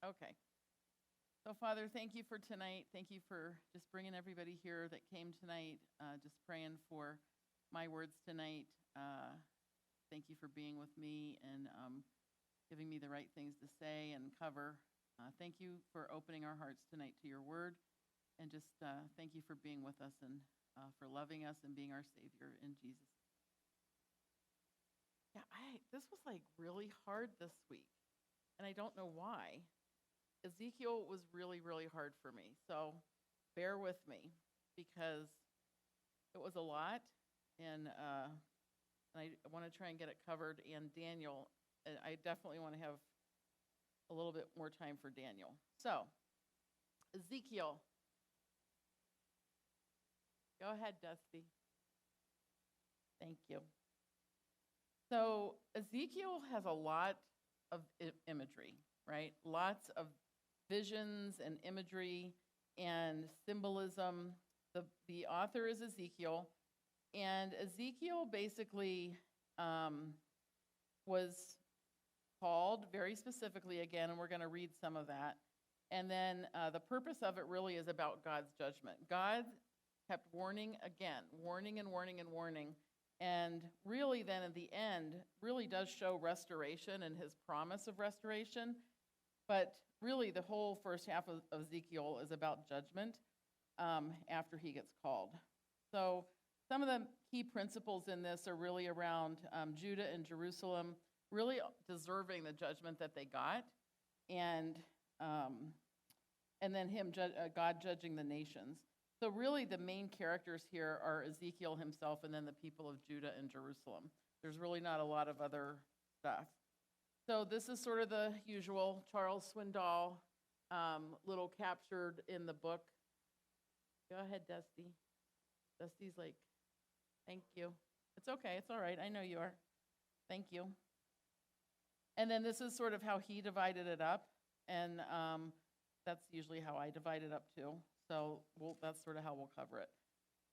Okay. So, Father, thank you for tonight. Thank you for just bringing everybody here that came tonight, just praying for my words tonight. Thank you for being with me and giving me the right things to say and cover. Thank you for opening our hearts tonight to your word. And just thank you for being with us and for loving us and being our Savior in Jesus. Yeah, this was like really hard this week, and I don't know why. Ezekiel was really, really hard for me, so bear with me because it was a lot, and I want to try and get it covered. And Daniel, I definitely want to have a little bit more time for Daniel. So, Ezekiel. Go ahead, Dusty. Thank you. So Ezekiel has a lot of imagery, right? Lots of visions and imagery and symbolism. The author is Ezekiel, and Ezekiel basically was called very specifically again, and we're going to read some of that. And then the purpose of it really is about God's judgment. God kept warning again, warning and warning and warning. And really then at the end, really does show restoration and his promise of restoration. But really the whole first half of Ezekiel is about judgment after he gets called. So some of the key principles in this are really around Judah and Jerusalem really deserving the judgment that they got. And then God judging the nations. So really the main characters here are Ezekiel himself and then the people of Judah and Jerusalem. There's really not a lot of other stuff. So this is sort of the usual Charles Swindoll, little captured in the book. Go ahead, Dusty. Dusty's like, thank you. It's okay, it's all right, I know you are. Thank you. And then this is sort of how he divided it up, and that's usually how I divide it up too. So that's sort of how we'll cover it.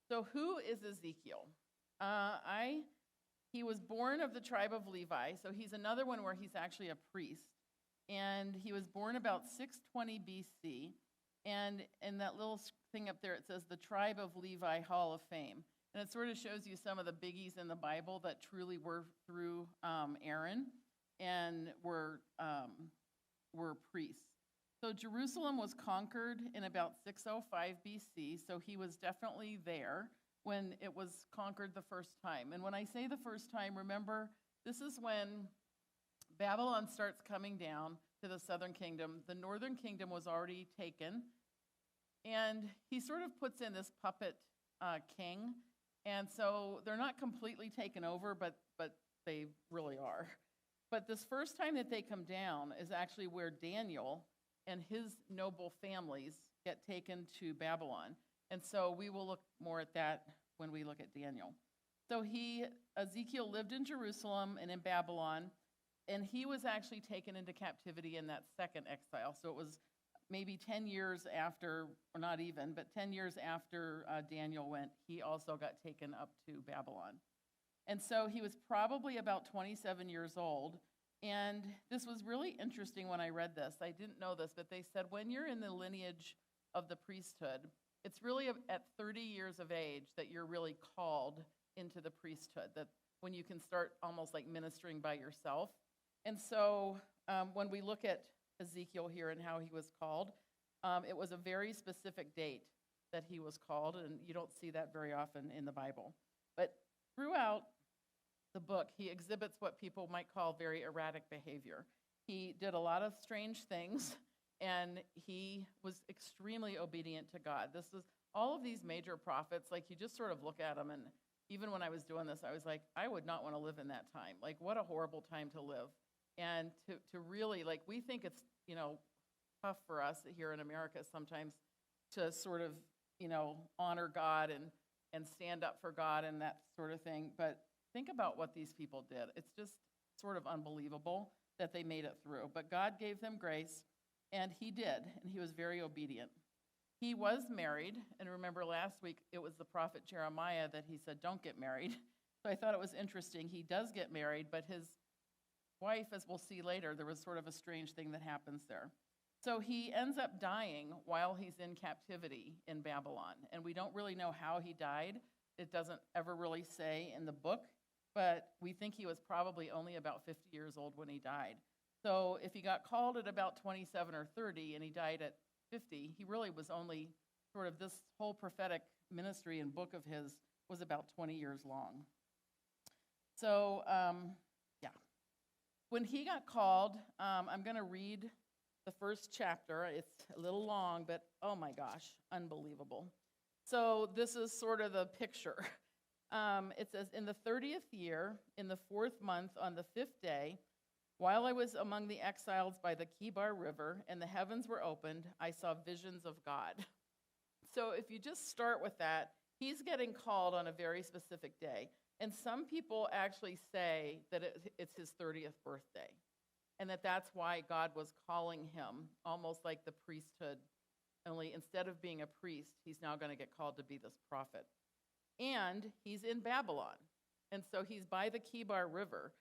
So who is Ezekiel? He was born of the tribe of Levi, so he's another one where he's actually a priest. And he was born about 620 BC. And in that little thing up there, it says the tribe of Levi Hall of Fame. And it sort of shows you some of the biggies in the Bible that truly were through Aaron and were priests. So Jerusalem was conquered in about 605 BC, so he was definitely there when it was conquered the first time. And when I say the first time, remember, this is when Babylon starts coming down to the southern kingdom. The northern kingdom was already taken, and he sort of puts in this puppet king, and so they're not completely taken over, but they really are. But this first time that they come down is actually where Daniel and his noble families get taken to Babylon. And so we will look more at that when we look at Daniel. So Ezekiel lived in Jerusalem and in Babylon, and he was actually taken into captivity in that second exile. So it was maybe 10 years after, or not even, but 10 years after Daniel went, he also got taken up to Babylon. And so he was probably about 27 years old. And this was really interesting when I read this. I didn't know this, but they said when you're in the lineage of the priesthood, it's really at 30 years of age that you're really called into the priesthood, that when you can start almost like ministering by yourself. And so when we look at Ezekiel here and how he was called, it was a very specific date that he was called, and you don't see that very often in the Bible. But throughout the book, he exhibits what people might call very erratic behavior. He did a lot of strange things, and he was extremely obedient to God. This is all of these major prophets, like you just sort of look at them, and even when I was doing this, I was like, I would not want to live in that time. Like, what a horrible time to live. And to really, like, we think it's, tough for us here in America sometimes to sort of, honor God and stand up for God and that sort of thing. But think about what these people did. It's just sort of unbelievable that they made it through. But God gave them grace, and he did, and he was very obedient. He was married, and remember last week it was the prophet Jeremiah that he said, don't get married. So I thought it was interesting. He does get married, but his wife, as we'll see later, there was sort of a strange thing that happens there. So he ends up dying while he's in captivity in Babylon. And we don't really know how he died. It doesn't ever really say in the book, but we think he was probably only about 50 years old when he died. So if he got called at about 27 or 30 and he died at 50, he really was only sort of, this whole prophetic ministry and book of his was about 20 years long. So, yeah. When he got called, I'm going to read the first chapter. It's a little long, but oh my gosh, unbelievable. So this is sort of the picture. It says, in the 30th year, in the 4th month, on the 5th day, while I was among the exiles by the Kibar River, and the heavens were opened, I saw visions of God. So if you just start with that, he's getting called on a very specific day. And some people actually say that it's his 30th birthday, and that's why God was calling him, almost like the priesthood. Only instead of being a priest, he's now going to get called to be this prophet. And he's in Babylon. And so he's by the Kibar River.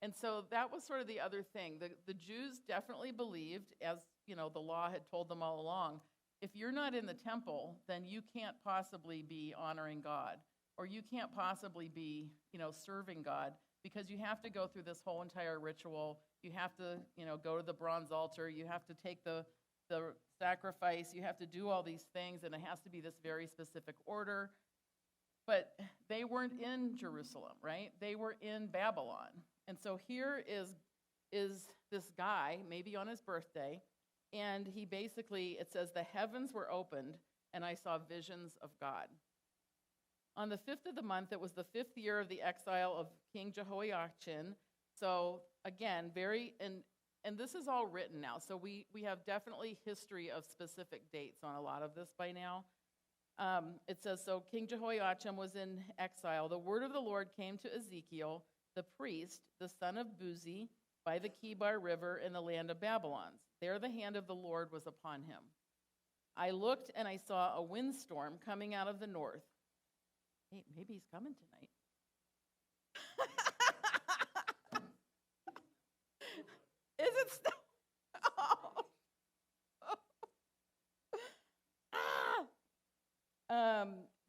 And so that was sort of the other thing. The Jews definitely believed, as the law had told them all along, if you're not in the temple, then you can't possibly be honoring God, or you can't possibly be, serving God, because you have to go through this whole entire ritual. You have to, go to the bronze altar. You have to take the sacrifice. You have to do all these things, and it has to be this very specific order. But they weren't in Jerusalem, right? They were in Babylon. And so here is this guy, maybe on his birthday, and he basically, it says, the heavens were opened, and I saw visions of God. On the 5th of the month, it was the 5th year of the exile of King Jehoiachin. So again, and this is all written now. So we have definitely history of specific dates on a lot of this by now. It says, so King Jehoiachin was in exile. The word of the Lord came to Ezekiel, the priest, the son of Buzi, by the Kibar River in the land of Babylon. There the hand of the Lord was upon him. I looked, and I saw a windstorm coming out of the north. Hey, maybe he's coming tonight. Is it still? Oh.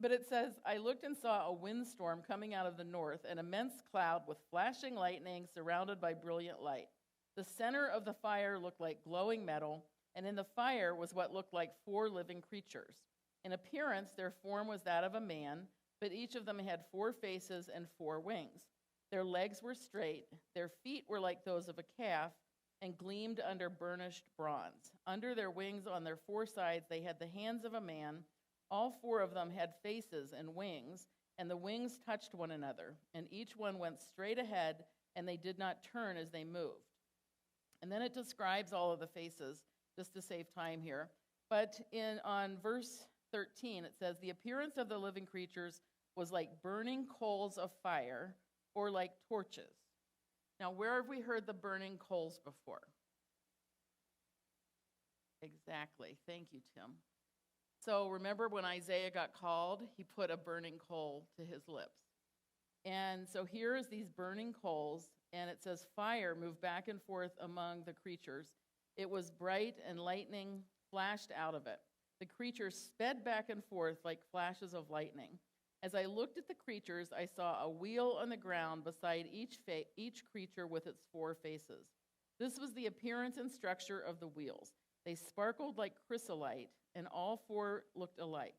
But it says, I looked and saw a windstorm coming out of the north, an immense cloud with flashing lightning surrounded by brilliant light. The center of the fire looked like glowing metal, and in the fire was what looked like 4 living creatures. In appearance, their form was that of a man, but each of them had 4 faces and 4 wings. Their legs were straight, their feet were like those of a calf, and gleamed under burnished bronze. Under their wings on their 4 sides they had the hands of a man. All 4 of them had faces and wings, and the wings touched one another, and each one went straight ahead, and they did not turn as they moved. And then it describes all of the faces, just to save time here. But on verse 13, it says, the appearance of the living creatures was like burning coals of fire, or like torches. Now, where have we heard the burning coals before? Exactly. Thank you, Tim. So remember when Isaiah got called, he put a burning coal to his lips. And so here is these burning coals, and it says fire moved back and forth among the creatures. It was bright, and lightning flashed out of it. The creatures sped back and forth like flashes of lightning. As I looked at the creatures, I saw a wheel on the ground beside each creature with its 4 faces. This was the appearance and structure of the wheels. They sparkled like chrysolite, and all 4 looked alike.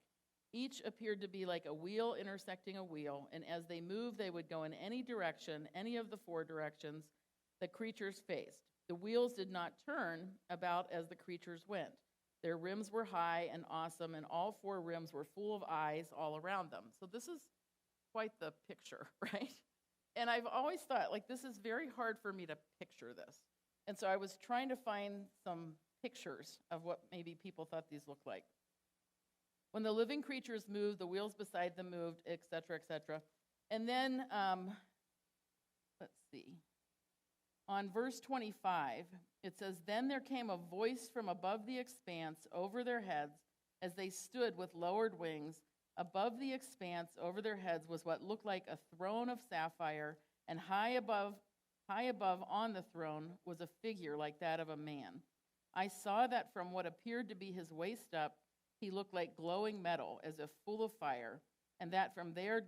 Each appeared to be like a wheel intersecting a wheel, and as they moved, they would go in any direction, any of the 4 directions the creatures faced. The wheels did not turn about as the creatures went. Their rims were high and awesome, and all 4 rims were full of eyes all around them. So this is quite the picture, right? And I've always thought, this is very hard for me to picture this. And so I was trying to find some pictures of what maybe people thought these looked like. When the living creatures moved, the wheels beside them moved, et cetera, et cetera. And then, let's see. On verse 25, it says, then there came a voice from above the expanse over their heads as they stood with lowered wings. Above the expanse over their heads was what looked like a throne of sapphire, and high above on the throne was a figure like that of a man. I saw that from what appeared to be his waist up, he looked like glowing metal, as if full of fire, and that from there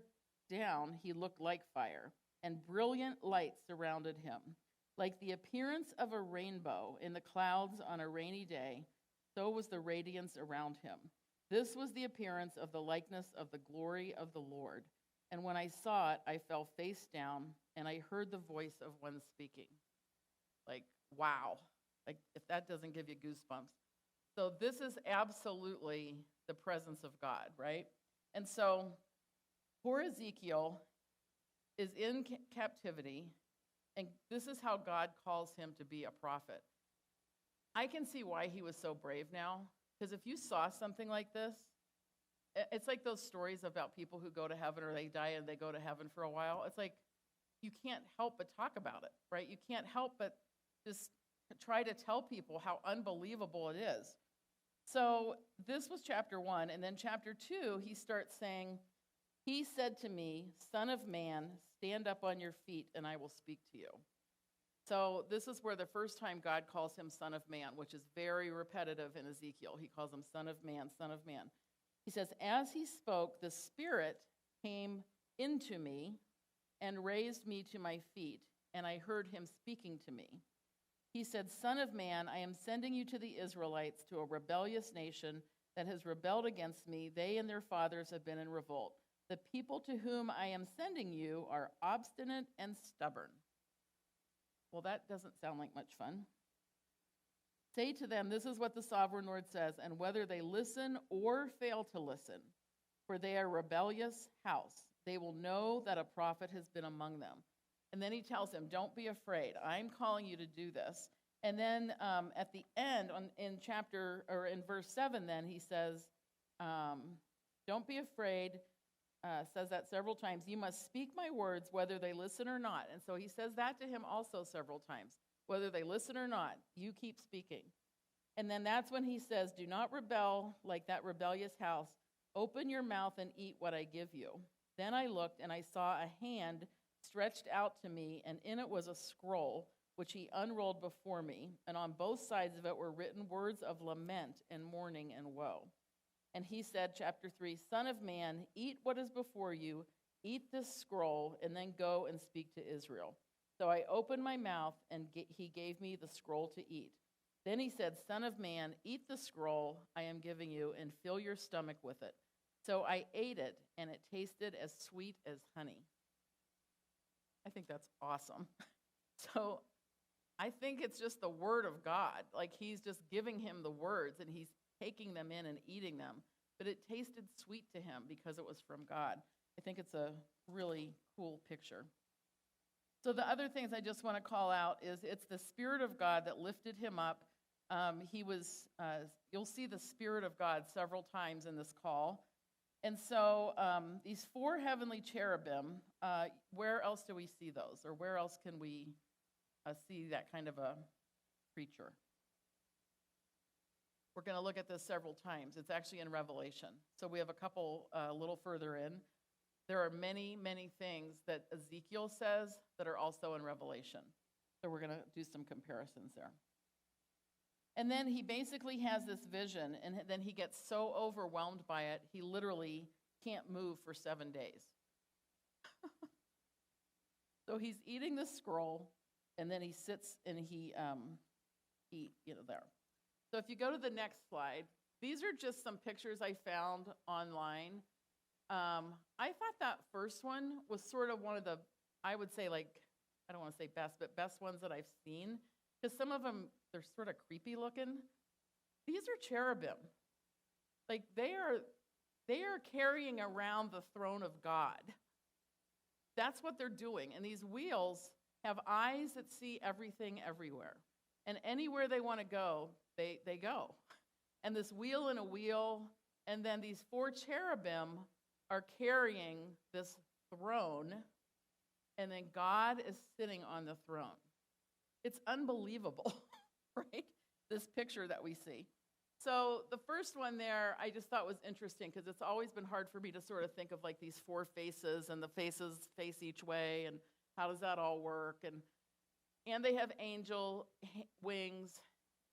down he looked like fire, and brilliant light surrounded him. Like the appearance of a rainbow in the clouds on a rainy day, so was the radiance around him. This was the appearance of the likeness of the glory of the Lord. And when I saw it, I fell face down, and I heard the voice of one speaking. Like, wow. Like, if that doesn't give you goosebumps. So this is absolutely the presence of God, right? And so poor Ezekiel is in captivity, and this is how God calls him to be a prophet. I can see why he was so brave now, because if you saw something like this, it's like those stories about people who go to heaven or they die and they go to heaven for a while. It's like you can't help but talk about it, right? You can't help but just try to tell people how unbelievable it is. So this was chapter 1, and then chapter 2, he starts saying, he said to me, Son of man, stand up on your feet, and I will speak to you. So this is where the first time God calls him Son of Man, which is very repetitive in Ezekiel. He calls him Son of Man, Son of Man. He says, as he spoke, the Spirit came into me and raised me to my feet, and I heard him speaking to me. He said, Son of man, I am sending you to the Israelites, to a rebellious nation that has rebelled against me. They and their fathers have been in revolt. The people to whom I am sending you are obstinate and stubborn. Well, that doesn't sound like much fun. Say to them, this is what the sovereign Lord says, and whether they listen or fail to listen, for they are a rebellious house, they will know that a prophet has been among them. And then he tells him, don't be afraid. I'm calling you to do this. And then at the end, in verse 7, then he says, don't be afraid, says that several times. You must speak my words, whether they listen or not. And so he says that to him also several times. Whether they listen or not, you keep speaking. And then that's when he says, do not rebel like that rebellious house. Open your mouth and eat what I give you. Then I looked, and I saw a hand stretched out to me, and in it was a scroll, which he unrolled before me. And on both sides of it were written words of lament and mourning and woe. And he said, chapter 3, Son of man, eat what is before you, eat this scroll, and then go and speak to Israel. So I opened my mouth, and he gave me the scroll to eat. Then he said, Son of man, eat the scroll I am giving you, and fill your stomach with it. So I ate it, and it tasted as sweet as honey. I think that's awesome. So I think it's just the word of God. Like he's just giving him the words, and he's taking them in and eating them. But it tasted sweet to him because it was from God. I think it's a really cool picture. So the other things I just want to call out is it's the Spirit of God that lifted him up. You'll see the Spirit of God several times in this call. And so these 4 heavenly cherubim, where else do we see those? Or where else can we see that kind of a creature? We're going to look at this several times. It's actually in Revelation. So we have a couple a little further in. There are many, many things that Ezekiel says that are also in Revelation. So we're going to do some comparisons there. And then he basically has this vision, and then he gets so overwhelmed by it, he literally can't move for 7 days. So he's eating the scroll, and then he sits and he there. So if you go to the next slide, these are just some pictures I found online. I thought that first one was sort of one of the, I would say like, I don't want to say best, but best ones that I've seen. Because some of them, they're sort of creepy looking. These are cherubim. Like they are carrying around the throne of God. That's what they're doing. And these wheels have eyes that see everything everywhere. And anywhere they want to go, they go. And this wheel and a wheel, and then these 4 cherubim are carrying this throne, and then God is sitting on the throne. It's unbelievable, right? This picture that we see. So the first one there, I just thought was interesting because it's always been hard for me to sort of think of like these 4 faces, and the faces face each way, and how does that all work? And they have angel wings,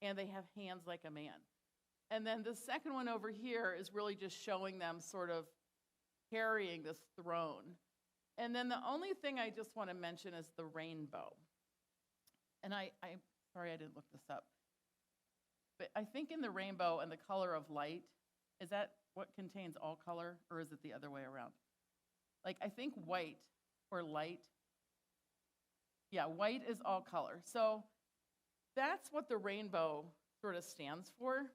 and they have hands like a man. And then the second one over here is really just showing them sort of carrying this throne. And then the only thing I just want to mention is the rainbow. And I'm sorry I didn't look this up. But I think in the rainbow and the color of light, is that what contains all color, or is it the other way around? Like, I think white or light. Yeah, white is all color. So that's what the rainbow sort of stands for.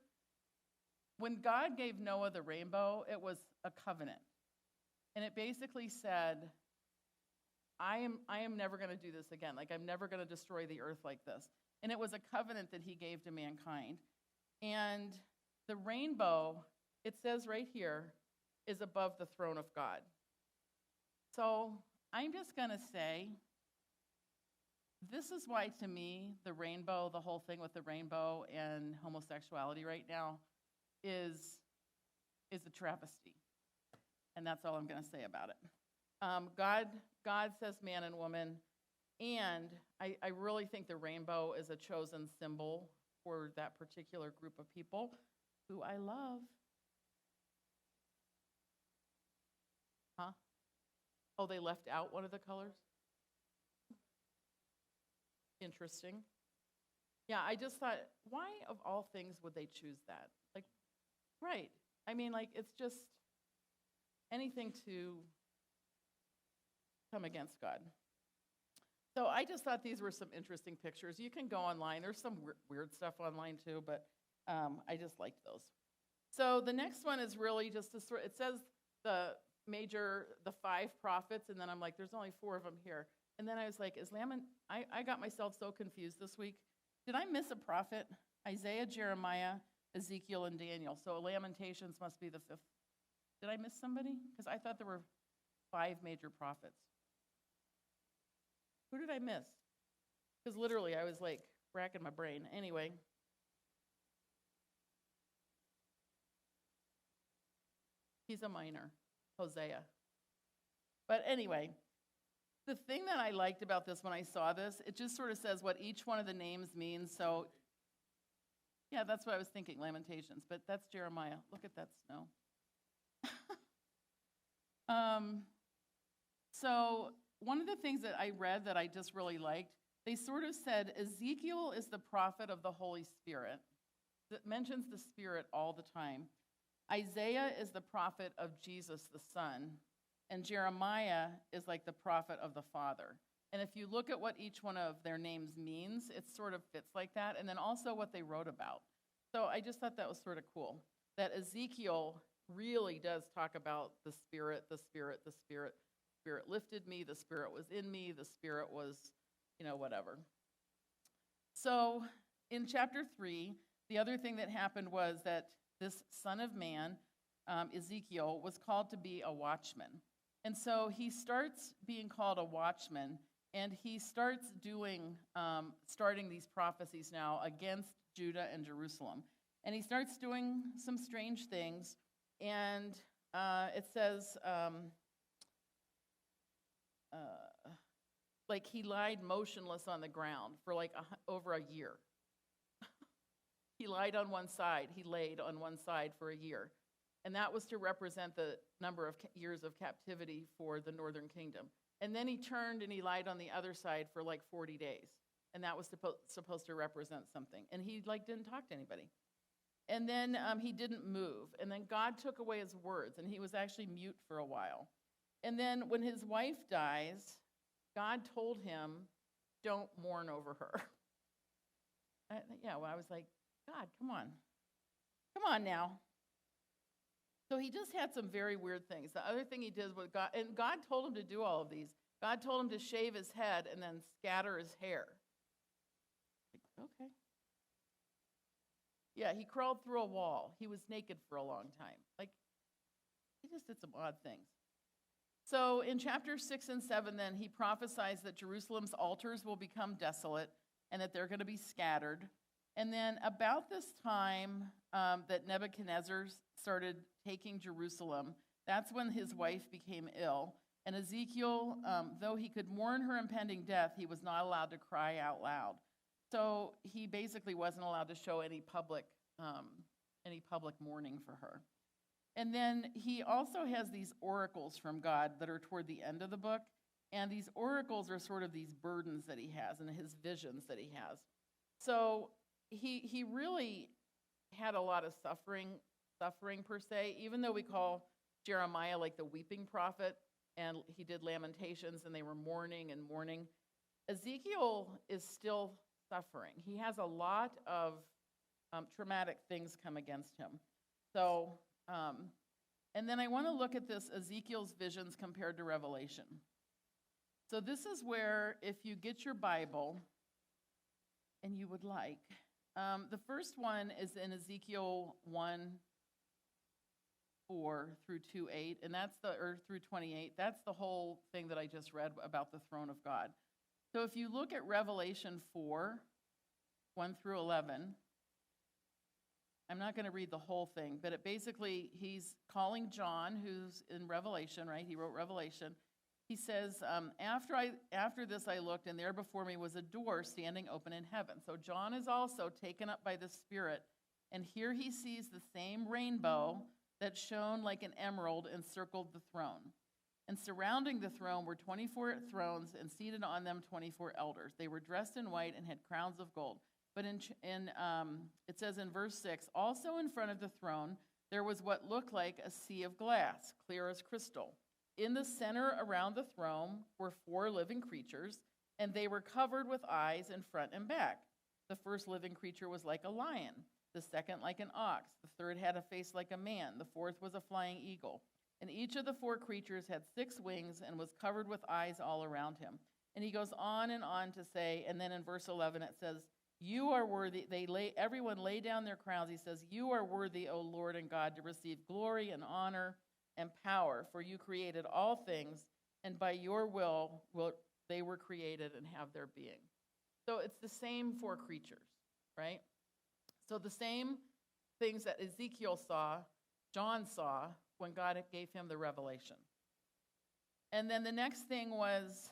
When God gave Noah the rainbow, it was a covenant. And it basically said, I am never going to do this again. Like, I'm never going to destroy the earth like this. And it was a covenant that he gave to mankind. And the rainbow, it says right here, is above the throne of God. So I'm just going to say, this is why, to me, the rainbow, the whole thing with the rainbow and homosexuality right now is a travesty. And that's all I'm going to say about it. God says man and woman, and I really think the rainbow is a chosen symbol for that particular group of people who I love. Huh? Oh, they left out one of the colors? Interesting. Yeah, I just thought, why of all things would they choose that? Like, right. I mean, like, it's just anything to come against God. So I just thought these were some interesting pictures. You can go online. There's some weird stuff online too, but I just liked those. So the next one is really just it says the 5 prophets, and then I'm like, there's only 4 of them here. And then I was like, I got myself so confused this week. Did I miss a prophet? Isaiah, Jeremiah, Ezekiel, and Daniel. So Lamentations must be the 5th. Did I miss somebody? Because I thought there were 5 major prophets. Who did I miss? Because literally I was like racking my brain. Anyway. He's a minor, Hosea. But anyway, the thing that I liked about this when I saw this, it just sort of says what each one of the names means. So, yeah, that's what I was thinking, Lamentations. But that's Jeremiah. Look at that snow. So one of the things that I read that I just really liked, they sort of said Ezekiel is the prophet of the Holy Spirit. That mentions the Spirit all the time. Isaiah is the prophet of Jesus the Son. And Jeremiah is like the prophet of the Father. And if you look at what each one of their names means, it sort of fits like that. And then also what they wrote about. So I just thought that was sort of cool. That Ezekiel really does talk about the Spirit, the Spirit, the Spirit. The Spirit lifted me, the Spirit was in me, the Spirit was, whatever. So in chapter 3, the other thing that happened was that this Son of Man, Ezekiel, was called to be a watchman. And so he starts being called a watchman, and he starts starting these prophecies now against Judah and Jerusalem. And he starts doing some strange things, and it says, like he lied motionless on the ground for like over a year. He lied on one side. He laid on one side for a year. And that was to represent the number of years of captivity for the northern kingdom. And then he turned and he lied on the other side for like 40 days. And that was supposed to represent something. And he didn't talk to anybody. And then he didn't move. And then God took away his words, and he was actually mute for a while. And then when his wife dies, God told him, don't mourn over her. I was like, God, come on. Come on now. So he just had some very weird things. The other thing he did was God told him to do all of these. God told him to shave his head and then scatter his hair. Okay. Yeah, he crawled through a wall. He was naked for a long time. He just did some odd things. So in chapter 6 and 7, then, he prophesies that Jerusalem's altars will become desolate and that they're going to be scattered. And then about this time that Nebuchadnezzar started taking Jerusalem, that's when his wife became ill. And Ezekiel, though he could mourn her impending death, he was not allowed to cry out loud. So he basically wasn't allowed to show any public mourning for her. And then he also has these oracles from God that are toward the end of the book. And these oracles are sort of these burdens that he has and his visions that he has. So he really had a lot of suffering per se, even though we call Jeremiah like the weeping prophet, and he did lamentations and they were mourning and mourning. Ezekiel is still suffering. He has a lot of traumatic things come against him. So, and then I want to look at this Ezekiel's visions compared to Revelation. So this is where, if you get your Bible, and you would like, the first one is in Ezekiel 1:4 through 2:8, and that's through 28. That's the whole thing that I just read about the throne of God. So if you look at Revelation 4:1 through 11, I'm not going to read the whole thing, but basically he's calling John, who's in Revelation, right? He wrote Revelation. He says, after this I looked, and there before me was a door standing open in heaven. So John is also taken up by the Spirit, and here he sees the same rainbow that shone like an emerald encircled the throne. And surrounding the throne were 24 thrones, and seated on them 24 elders. They were dressed in white and had crowns of gold. But it says in verse 6, also in front of the throne there was what looked like a sea of glass, clear as crystal. In the center around the throne were 4 living creatures, and they were covered with eyes in front and back. The first living creature was like a lion, the second like an ox, the third had a face like a man, the fourth was a flying eagle. And each of the 4 creatures had 6 wings and was covered with eyes all around him. And he goes on and on to say, and then in verse 11 it says, you are worthy, everyone lay down their crowns. He says, you are worthy, O Lord and God, to receive glory and honor and power, for you created all things, and by your will they were created and have their being. So it's the same 4 creatures, right? So the same things that Ezekiel saw, John saw when God gave him the revelation. And then the next thing was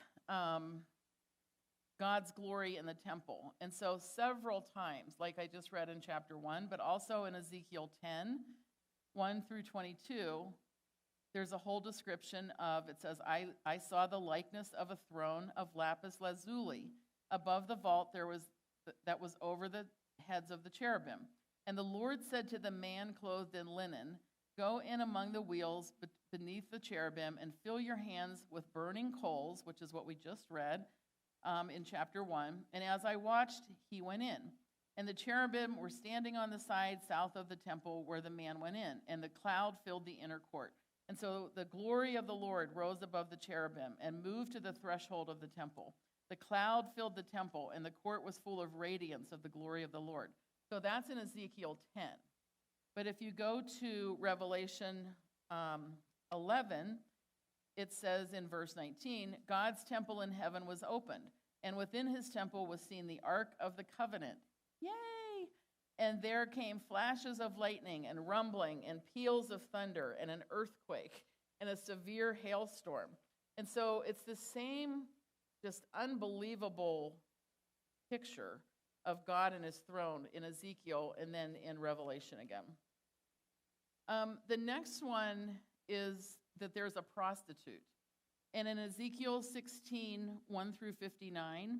God's glory in the temple. And so several times, like I just read in chapter 1, but also in Ezekiel 10:1 through 22, there's a whole description of, it says, I saw the likeness of a throne of lapis lazuli. Above the vault that was over the heads of the cherubim. And the Lord said to the man clothed in linen, go in among the wheels beneath the cherubim and fill your hands with burning coals, which is what we just read in chapter 1. And as I watched, he went in. And the cherubim were standing on the side south of the temple where the man went in. And the cloud filled the inner court. And so the glory of the Lord rose above the cherubim and moved to the threshold of the temple. The cloud filled the temple, and the court was full of radiance of the glory of the Lord. So that's in Ezekiel 10. But if you go to Revelation 11, it says in verse 19, God's temple in heaven was opened, and within his temple was seen the Ark of the Covenant. Yay! And there came flashes of lightning and rumbling and peals of thunder and an earthquake and a severe hailstorm. And so it's the same just unbelievable picture of God and his throne in Ezekiel and then in Revelation again. The next one is that there's a prostitute. And in Ezekiel 16:1 through 59,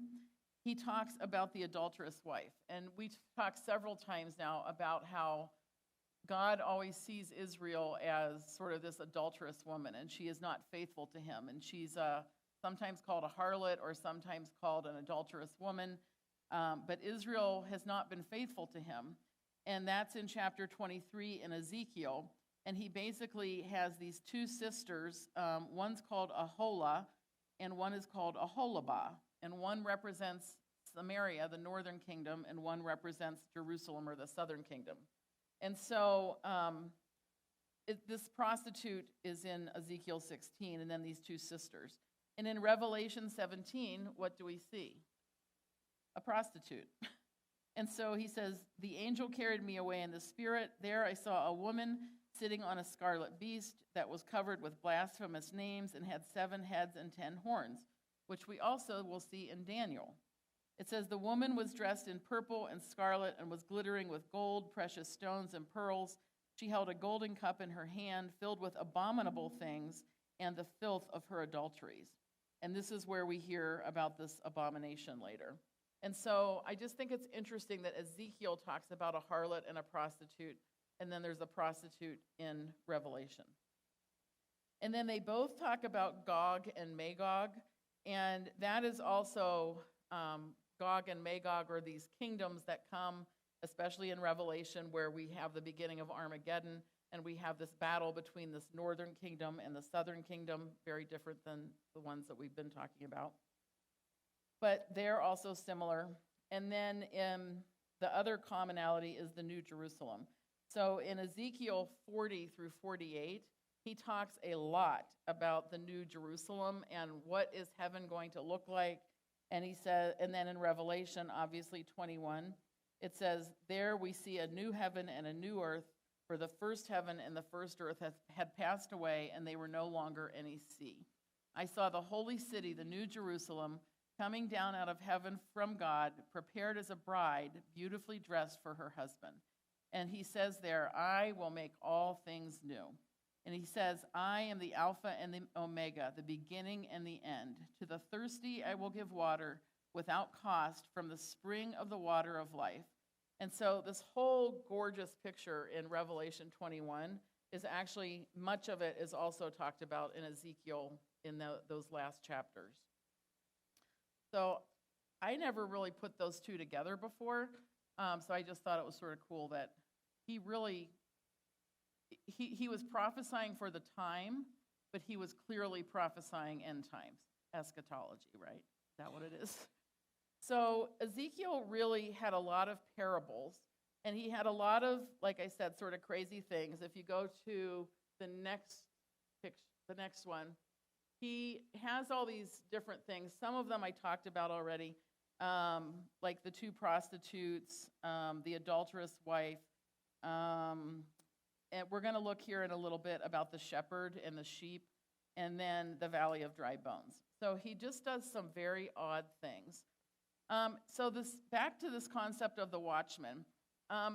he talks about the adulterous wife. And we talked several times now about how God always sees Israel as sort of this adulterous woman, and she is not faithful to him. And she's sometimes called a harlot or sometimes called an adulterous woman. But Israel has not been faithful to him. And that's in chapter 23 in Ezekiel. And he basically has these 2 sisters. One's called Aholah, and one is called Aholibah. And one represents Samaria, the northern kingdom, and one represents Jerusalem, or the southern kingdom. And so this prostitute is in Ezekiel 16, and then these 2 sisters. And in Revelation 17, what do we see? A prostitute. And so he says, the angel carried me away in the spirit. There I saw a woman sitting on a scarlet beast that was covered with blasphemous names and had 7 heads and 10 horns, which we also will see in Daniel. It says, the woman was dressed in purple and scarlet and was glittering with gold, precious stones, and pearls. She held a golden cup in her hand filled with abominable things and the filth of her adulteries. And this is where we hear about this abomination later. And so I just think it's interesting that Ezekiel talks about a harlot and a prostitute, and then there's a prostitute in Revelation. And then they both talk about Gog and Magog, and that is also Gog and Magog are these kingdoms that come, especially in Revelation, where we have the beginning of Armageddon, and we have this battle between this northern kingdom and the southern kingdom, very different than the ones that we've been talking about. But they're also similar. And then the other commonality is the New Jerusalem. So in Ezekiel 40 through 48, he talks a lot about the New Jerusalem and what is heaven going to look like. And he says, and then in Revelation, obviously 21, it says, there we see a new heaven and a new earth, for the first heaven and the first earth had passed away, and they were no longer any sea. I saw the holy city, the New Jerusalem, coming down out of heaven from God, prepared as a bride, beautifully dressed for her husband. And he says there, I will make all things new. And he says, I am the Alpha and the Omega, the beginning and the end. To the thirsty I will give water without cost from the spring of the water of life. And so this whole gorgeous picture in Revelation 21 is actually, much of it is also talked about in Ezekiel in those last chapters. So I never really put those two together before, so I just thought it was sort of cool that he really, he was prophesying for the time, but he was clearly prophesying end times, eschatology, right? Is that what it is? So Ezekiel really had a lot of parables, and he had a lot of, like I said, sort of crazy things. If you go to the next picture, the next one, he has all these different things. Some of them I talked about already, like the two prostitutes, the adulterous wife. And we're going to look here in a little bit about the shepherd and the sheep, and then the valley of dry bones. So he just does some very odd things. So back to this concept of the watchman.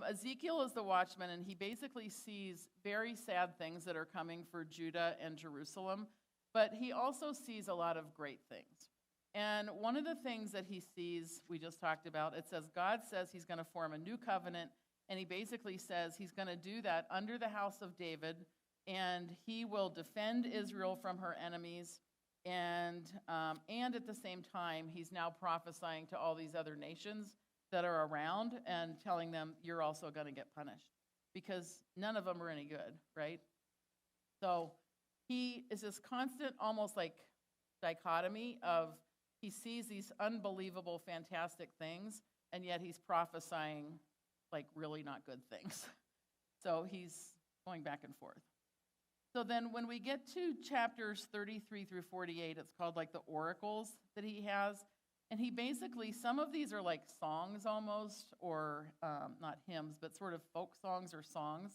Ezekiel is the watchman, and he basically sees very sad things that are coming for Judah and Jerusalem, but he also sees a lot of great things. And one of the things that he sees, we just talked about, it says God says he's going to form a new covenant, and he basically says he's going to do that under the house of David, and he will defend Israel from her enemies. And at the same time, he's now prophesying to all these other nations that are around and telling them, you're also going to get punished, because none of them are any good, right? So he is this constant, almost like dichotomy of he sees these unbelievable, fantastic things, and yet he's prophesying like really not good things. So he's going back and forth. So then when we get to chapters 33 through 48, it's called like the oracles that he has. And he basically, some of these are like songs almost, or not hymns, but sort of folk songs or songs.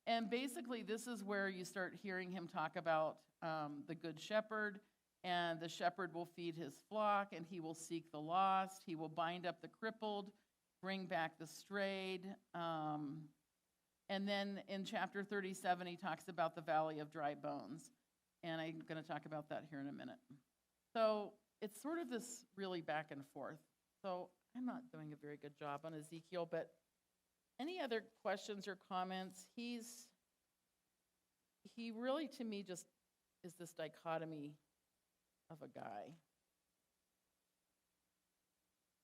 And basically this is where you start hearing him talk about the good shepherd, and the shepherd will feed his flock, and he will seek the lost. He will bind up the crippled, bring back the strayed. And then in chapter 37, he talks about the valley of dry bones. And I'm going to talk about that here in a minute. So it's sort of this really back and forth. So I'm not doing a very good job on Ezekiel, but any other questions or comments? He really, to me, just is this dichotomy of a guy.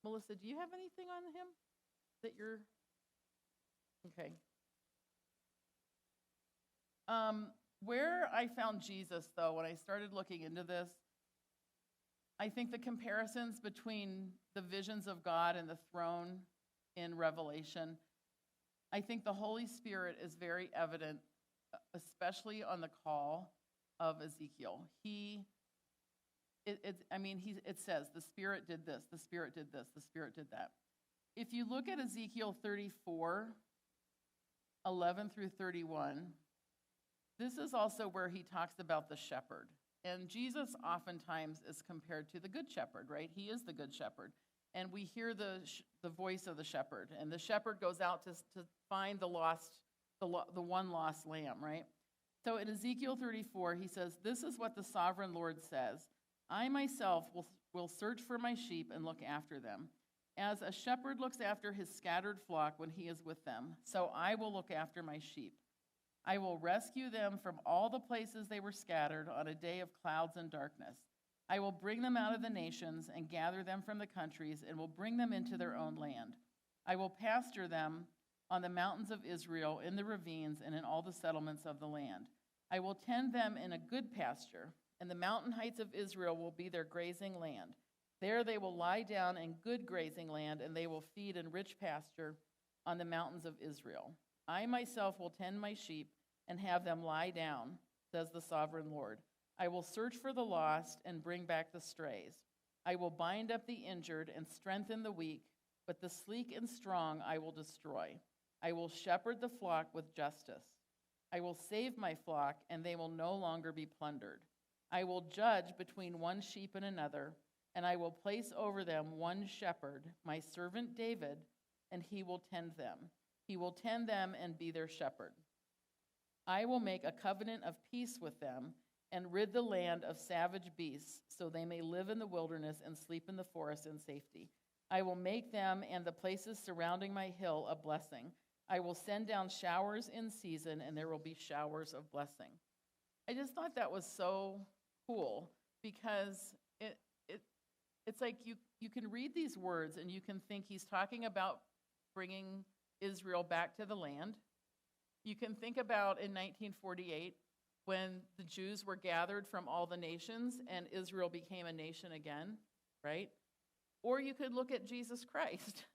Melissa, do you have anything on him that you're, okay. Where I found Jesus, though, when I started looking into this, I think the comparisons between the visions of God and the throne in Revelation, I think the Holy Spirit is very evident, especially on the call of Ezekiel. It says, the Spirit did this, the Spirit did this, the Spirit did that. If you look at Ezekiel 34, 11 through 31, this is also where he talks about the shepherd. And Jesus oftentimes is compared to the good shepherd, right? He is the good shepherd. and we hear the voice of the shepherd, and the shepherd goes out to find the one lost lamb, right? So in Ezekiel 34, he says, "This is what the sovereign Lord says: I myself will search for my sheep and look after them. As a shepherd looks after his scattered flock when he is with them, so I will look after my sheep. I will rescue them from all the places they were scattered on a day of clouds and darkness. I will bring them out of the nations and gather them from the countries and will bring them into their own land. I will pasture them on the mountains of Israel, in the ravines, and in all the settlements of the land. I will tend them in a good pasture, and the mountain heights of Israel will be their grazing land. There they will lie down in good grazing land, and they will feed in rich pasture on the mountains of Israel. I myself will tend my sheep and have them lie down, says the sovereign Lord. I will search for the lost and bring back the strays. I will bind up the injured and strengthen the weak, but the sleek and strong I will destroy. I will shepherd the flock with justice. I will save my flock, and they will no longer be plundered. I will judge between one sheep and another, and I will place over them one shepherd, my servant David, and he will tend them. He will tend them and be their shepherd. I will make a covenant of peace with them and rid the land of savage beasts, so they may live in the wilderness and sleep in the forest in safety. I will make them and the places surrounding my hill a blessing. I will send down showers in season, and there will be showers of blessing." I just thought that was so cool, because it's like you can read these words and you can think he's talking about bringing Israel back to the land. You can think about in 1948 when the Jews were gathered from all the nations and Israel became a nation again, right? Or you could look at Jesus Christ,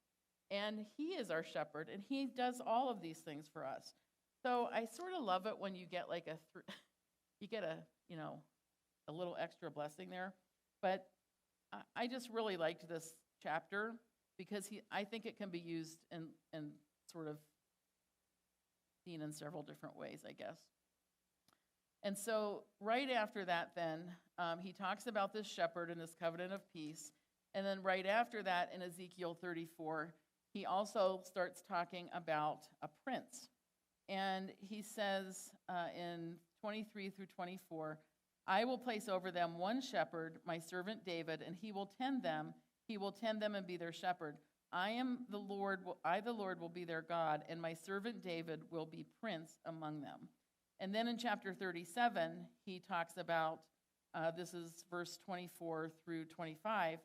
and he is our shepherd, and he does all of these things for us. So I sort of love it when you get like you get a little extra blessing there. But I just really liked this chapter because I think it can be used and sort of seen in several different ways, I guess. And so right after that, then, he talks about this shepherd and this covenant of peace. And then right after that, in Ezekiel 34, he also starts talking about a prince. And he says in 23 through 24, I will place over them one shepherd, my servant David, and he will tend them. He will tend them and be their shepherd. I, the Lord, will be their God, and my servant David will be prince among them. And then in chapter 37, he talks about, this is verse 24 through 25,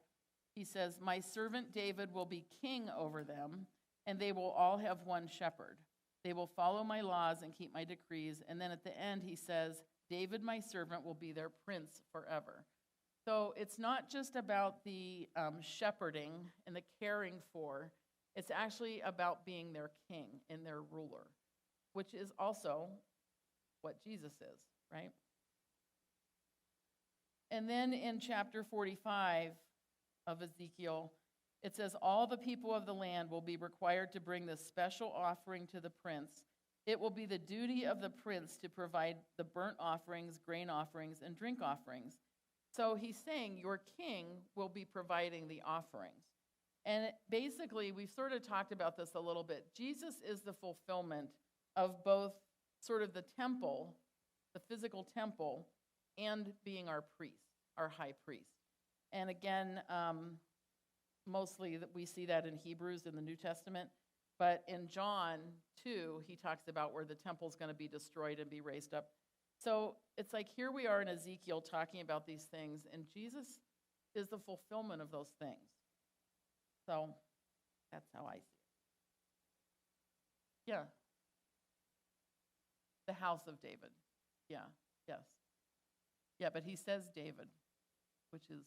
he says, my servant David will be king over them, and they will all have one shepherd. They will follow my laws and keep my decrees. And then at the end, he says, David, my servant, will be their prince forever. So it's not just about the shepherding and the caring for. It's actually about being their king and their ruler, which is also what Jesus is, right? And then in chapter 45 of Ezekiel, it says, all the people of the land will be required to bring this special offering to the prince. It will be the duty of the prince to provide the burnt offerings, grain offerings, and drink offerings. So he's saying your king will be providing the offerings. And basically, we've sort of talked about this a little bit. Jesus is the fulfillment of both sort of the temple, the physical temple, and being our priest, our high priest. And again, mostly that we see that in Hebrews in the New Testament. But in John 2, he talks about where the temple's going to be destroyed and be raised up. So it's like here we are in Ezekiel talking about these things, and Jesus is the fulfillment of those things. So that's how I see it. Yeah. The house of David. Yeah, yes. Yeah, but he says David, which is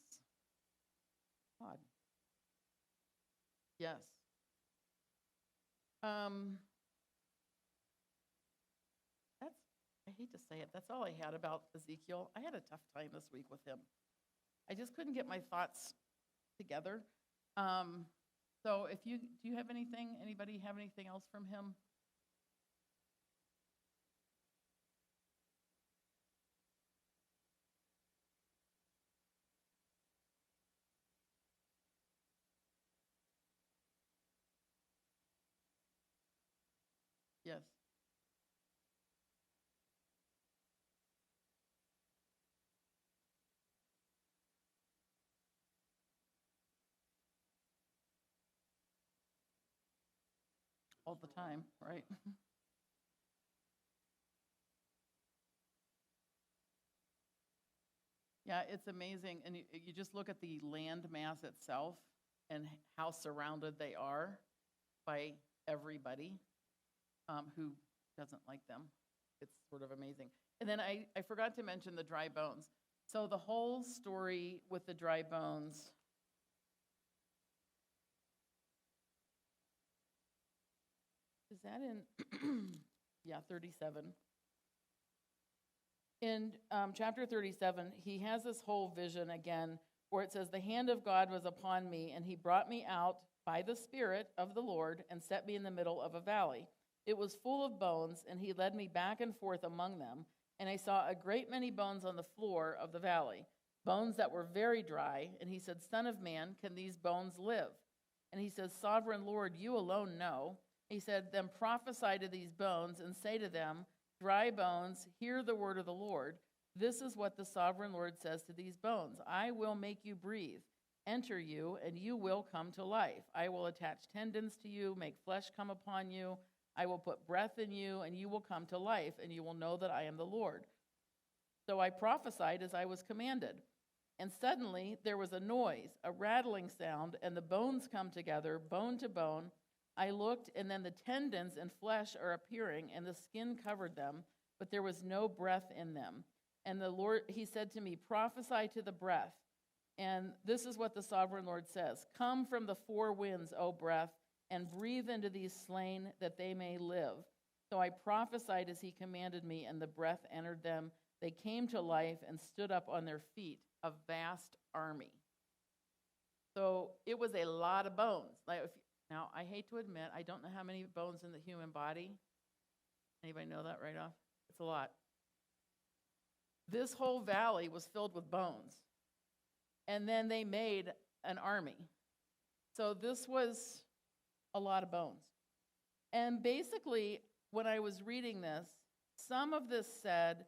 odd. Yes. I hate to say it, that's all I had about Ezekiel. I had a tough time this week with him. I just couldn't get my thoughts together. So do you have anything, anybody have anything else from him? Yes. All the time, right? Yeah, it's amazing. And you just look at the land mass itself and how surrounded they are by everybody who doesn't like them. It's sort of amazing. And then I forgot to mention the dry bones. So the whole story with the dry bones, is that in, yeah, 37. In chapter 37, he has this whole vision again where it says, the hand of God was upon me, and he brought me out by the Spirit of the Lord and set me in the middle of a valley. It was full of bones, and he led me back and forth among them, and I saw a great many bones on the floor of the valley, bones that were very dry. And he said, Son of man, can these bones live? And he says, Sovereign Lord, you alone know. He said, then prophesy to these bones and say to them, dry bones, hear the word of the Lord. This is what the sovereign Lord says to these bones. I will make you breathe, enter you, and you will come to life. I will attach tendons to you, make flesh come upon you. I will put breath in you, and you will come to life, and you will know that I am the Lord. So I prophesied as I was commanded. And suddenly there was a noise, a rattling sound, and the bones come together, bone to bone. I looked, and then the tendons and flesh are appearing, and the skin covered them, but there was no breath in them. And the Lord, he said to me, prophesy to the breath. And this is what the sovereign Lord says. Come from the four winds, O breath, and breathe into these slain that they may live. So I prophesied as he commanded me, and the breath entered them. They came to life and stood up on their feet, a vast army. So it was a lot of bones. Now, I hate to admit, I don't know how many bones in the human body. Anybody know that right off? It's a lot. This whole valley was filled with bones. And then they made an army. So this was a lot of bones. And basically, when I was reading this, some of this said,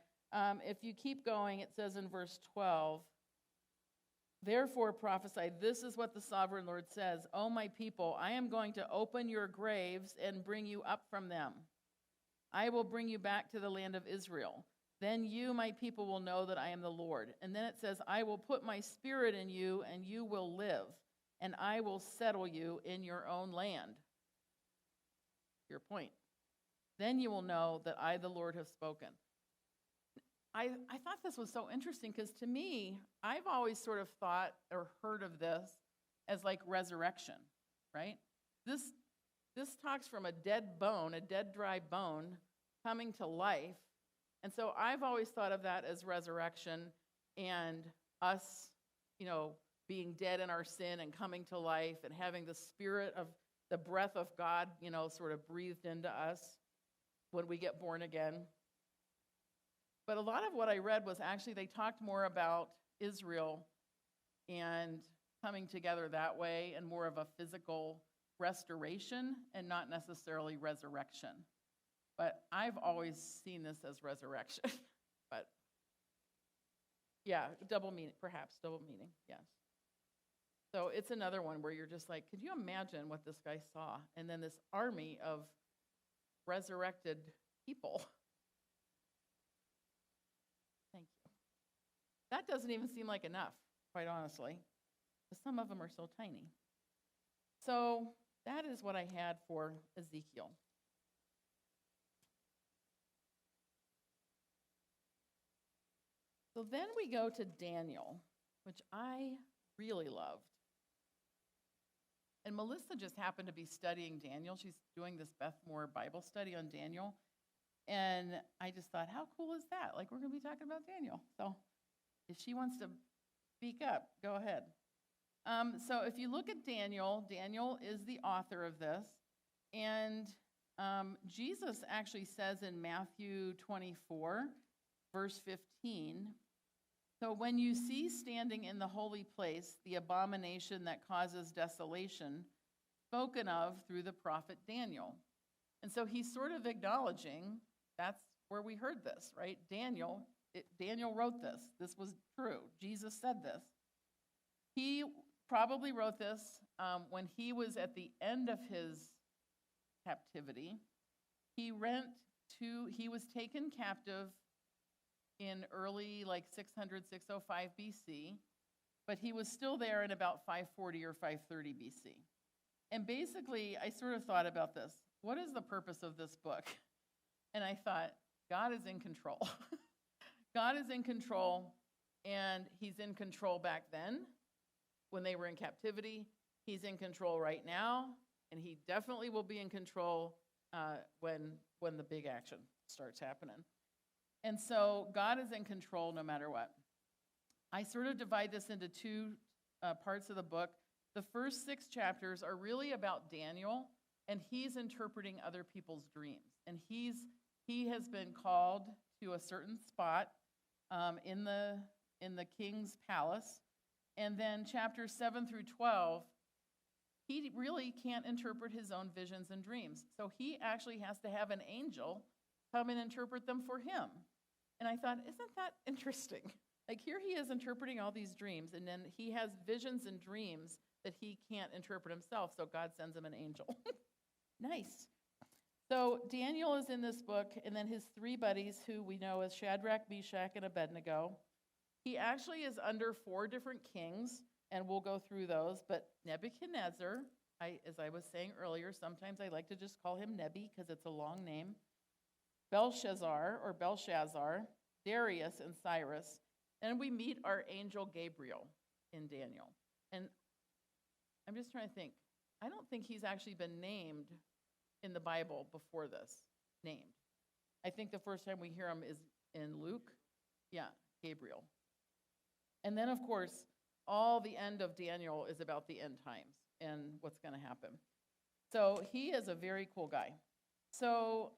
if you keep going, it says in verse 12, therefore prophesy, this is what the sovereign Lord says, O my people, I am going to open your graves and bring you up from them. I will bring you back to the land of Israel. Then you, my people, will know that I am the Lord. And then it says, I will put my spirit in you, and you will live, and I will settle you in your own land. Your point. Then you will know that I, the Lord, have spoken. I thought this was so interesting because to me, I've always sort of thought or heard of this as like resurrection, right? This talks from a dead bone, a dead, dry bone coming to life. And so I've always thought of that as resurrection and us, being dead in our sin and coming to life and having the spirit of the breath of God, sort of breathed into us when we get born again. But a lot of what I read was actually they talked more about Israel and coming together that way and more of a physical restoration and not necessarily resurrection. But I've always seen this as resurrection. But yeah, double meaning, yes. So it's another one where you're just like, could you imagine what this guy saw? And then this army of resurrected people. Thank you. That doesn't even seem like enough, quite honestly, because some of them are so tiny. So that is what I had for Ezekiel. So then we go to Daniel, which I really loved. And Melissa just happened to be studying Daniel. She's doing this Beth Moore Bible study on Daniel. And I just thought, how cool is that? Like, we're going to be talking about Daniel. So if she wants to speak up, go ahead. So if you look at Daniel, Daniel is the author of this. And Jesus actually says in Matthew 24, verse 15, so when you see standing in the holy place the abomination that causes desolation, spoken of through the prophet Daniel. And so he's sort of acknowledging that's where we heard this, right? Daniel wrote this. This was true. Jesus said this. He probably wrote this when he was at the end of his captivity. He was taken captive in early, like 600, 605 BC, but he was still there in about 540 or 530 BC. And basically, I sort of thought about this. What is the purpose of this book? And I thought, God is in control. God is in control, and he's in control back then when they were in captivity. He's in control right now, and he definitely will be in control when the big action starts happening. And so God is in control no matter what. I sort of divide this into two parts of the book. The first 6 chapters are really about Daniel, and he's interpreting other people's dreams. And he has been called to a certain spot in the king's palace. And then chapters 7 through 12, he really can't interpret his own visions and dreams. So he actually has to have an angel come and interpret them for him. And I thought, isn't that interesting? Like, here he is interpreting all these dreams, and then he has visions and dreams that he can't interpret himself, so God sends him an angel. Nice. So Daniel is in this book, and then his 3 buddies, who we know as Shadrach, Meshach, and Abednego. He actually is under 4 different kings, and we'll go through those. But Nebuchadnezzar, as I was saying earlier, sometimes I like to just call him Nebi because it's a long name. Belshazzar, Darius, and Cyrus. And we meet our angel Gabriel in Daniel. And I'm just trying to think. I don't think he's actually been named in the Bible before this, named. I think the first time we hear him is in Luke. Yeah, Gabriel. And then, of course, all the end of Daniel is about the end times and what's going to happen. So he is a very cool guy. So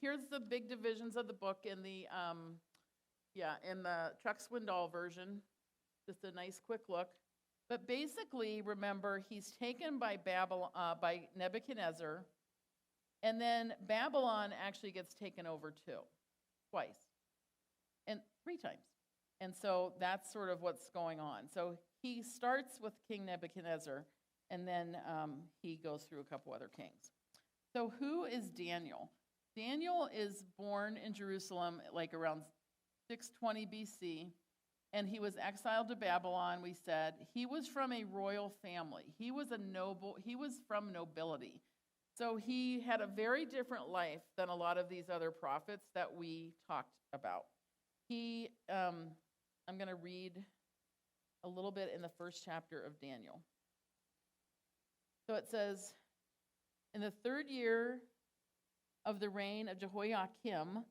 here's the big divisions of the book in the Chuck Swindoll version. Just a nice quick look. But basically, remember, he's taken by Nebuchadnezzar, and then Babylon actually gets taken over too, twice, and 3 times. And so that's sort of what's going on. So he starts with King Nebuchadnezzar, and then he goes through a couple other kings. So who is Daniel? Daniel is born in Jerusalem like around 620 BC, and he was exiled to Babylon, we said. He was from a royal family. He was from nobility. So he had a very different life than a lot of these other prophets that we talked about. I'm going to read a little bit in the first chapter of Daniel. So it says, in the 3rd year of the reign of Jehoiakim,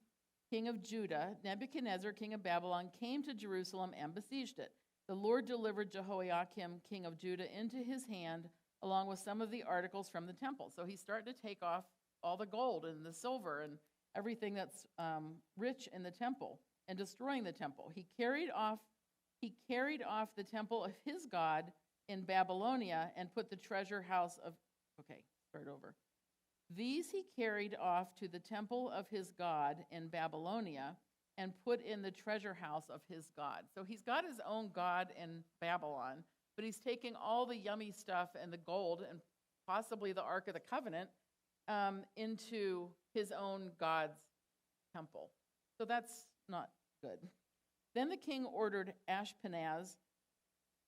king of Judah, Nebuchadnezzar, king of Babylon, came to Jerusalem and besieged it. The Lord delivered Jehoiakim, king of Judah, into his hand, along with some of the articles from the temple. So he's starting to take off all the gold and the silver and everything that's rich in the temple and destroying the temple. He carried off the temple of his God in Babylonia and put the treasure house of, These he carried off to the temple of his God in Babylonia and put in the treasure house of his God. So he's got his own God in Babylon, but he's taking all the yummy stuff and the gold and possibly the Ark of the Covenant into his own God's temple. So that's not good. Then the king ordered Ashpenaz,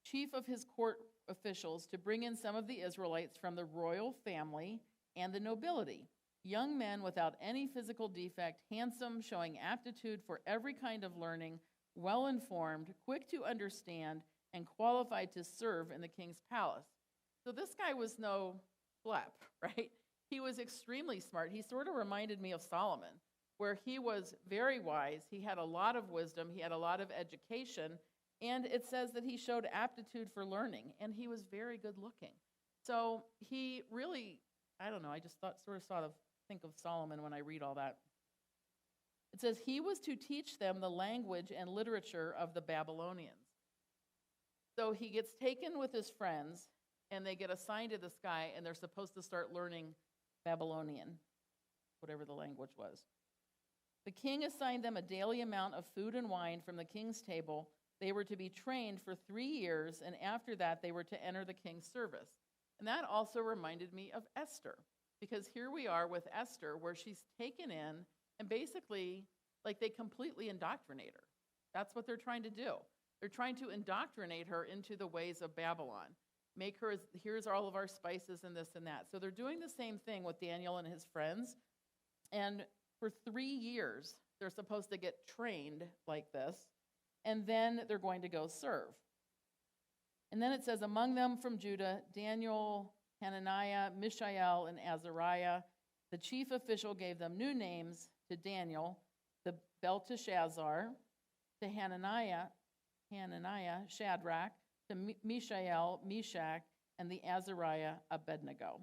chief of his court officials, to bring in some of the Israelites from the royal family and the nobility, young men without any physical defect, handsome, showing aptitude for every kind of learning, well-informed, quick to understand, and qualified to serve in the king's palace. So this guy was no schlep, right? He was extremely smart. He sort of reminded me of Solomon, where he was very wise. He had a lot of wisdom. He had a lot of education. And it says that he showed aptitude for learning, and he was very good looking. So he really, I don't know, I just think of Solomon when I read all that. It says he was to teach them the language and literature of the Babylonians. So he gets taken with his friends, and they get assigned to this guy, and they're supposed to start learning Babylonian. whatever the language was. The king assigned them a daily amount of food and wine from the king's table. They were to be trained for 3 years, and after that they were to enter the king's service. And that also reminded me of Esther, because here we are with Esther, where she's taken in, and basically, like, they completely indoctrinate her. That's what they're trying to do. They're trying to indoctrinate her into the ways of Babylon. Make her, here's all of our spices and this and that. So they're doing the same thing with Daniel and his friends. And for 3 years, they're supposed to get trained like this, and then they're going to go serve. And then it says, among them from Judah, Daniel, Hananiah, Mishael, and Azariah. The chief official gave them new names: to Daniel, the Belteshazzar; to Hananiah, Shadrach; to Mishael, Meshach; and the Azariah, Abednego.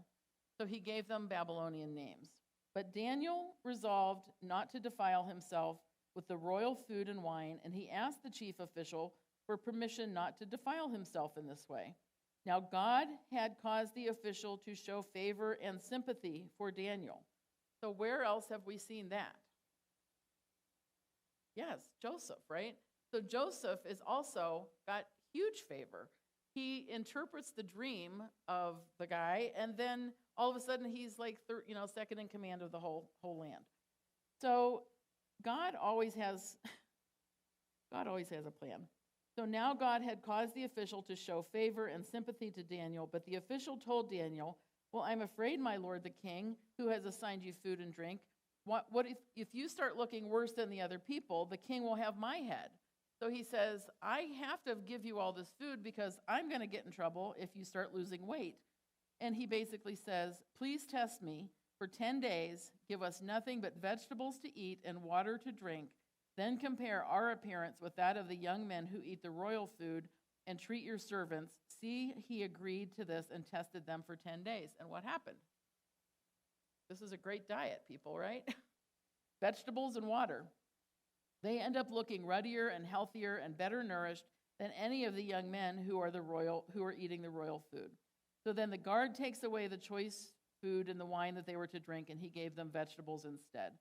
So he gave them Babylonian names. But Daniel resolved not to defile himself with the royal food and wine, and he asked the chief official for permission not to defile himself in this way. Now God had caused the official to show favor and sympathy for Daniel. So where else have we seen that? Yes, Joseph, right? So Joseph is also got huge favor. He interprets the dream of the guy, and then all of a sudden he's like, second in command of the whole land. So God always has a plan. So now God had caused the official to show favor and sympathy to Daniel, but the official told Daniel, well, I'm afraid, my lord the king, who has assigned you food and drink, what if you start looking worse than the other people, the king will have my head. So he says, I have to give you all this food because I'm going to get in trouble if you start losing weight. And he basically says, please test me for 10 days, give us nothing but vegetables to eat and water to drink, then compare our appearance with that of the young men who eat the royal food, and treat your servants. See, he agreed to this and tested them for 10 days. And what happened? This is a great diet, people, right? Vegetables and water. They end up looking ruddier and healthier and better nourished than any of the young men who are eating the royal food. So then the guard takes away the choice food and the wine that they were to drink, and he gave them vegetables instead.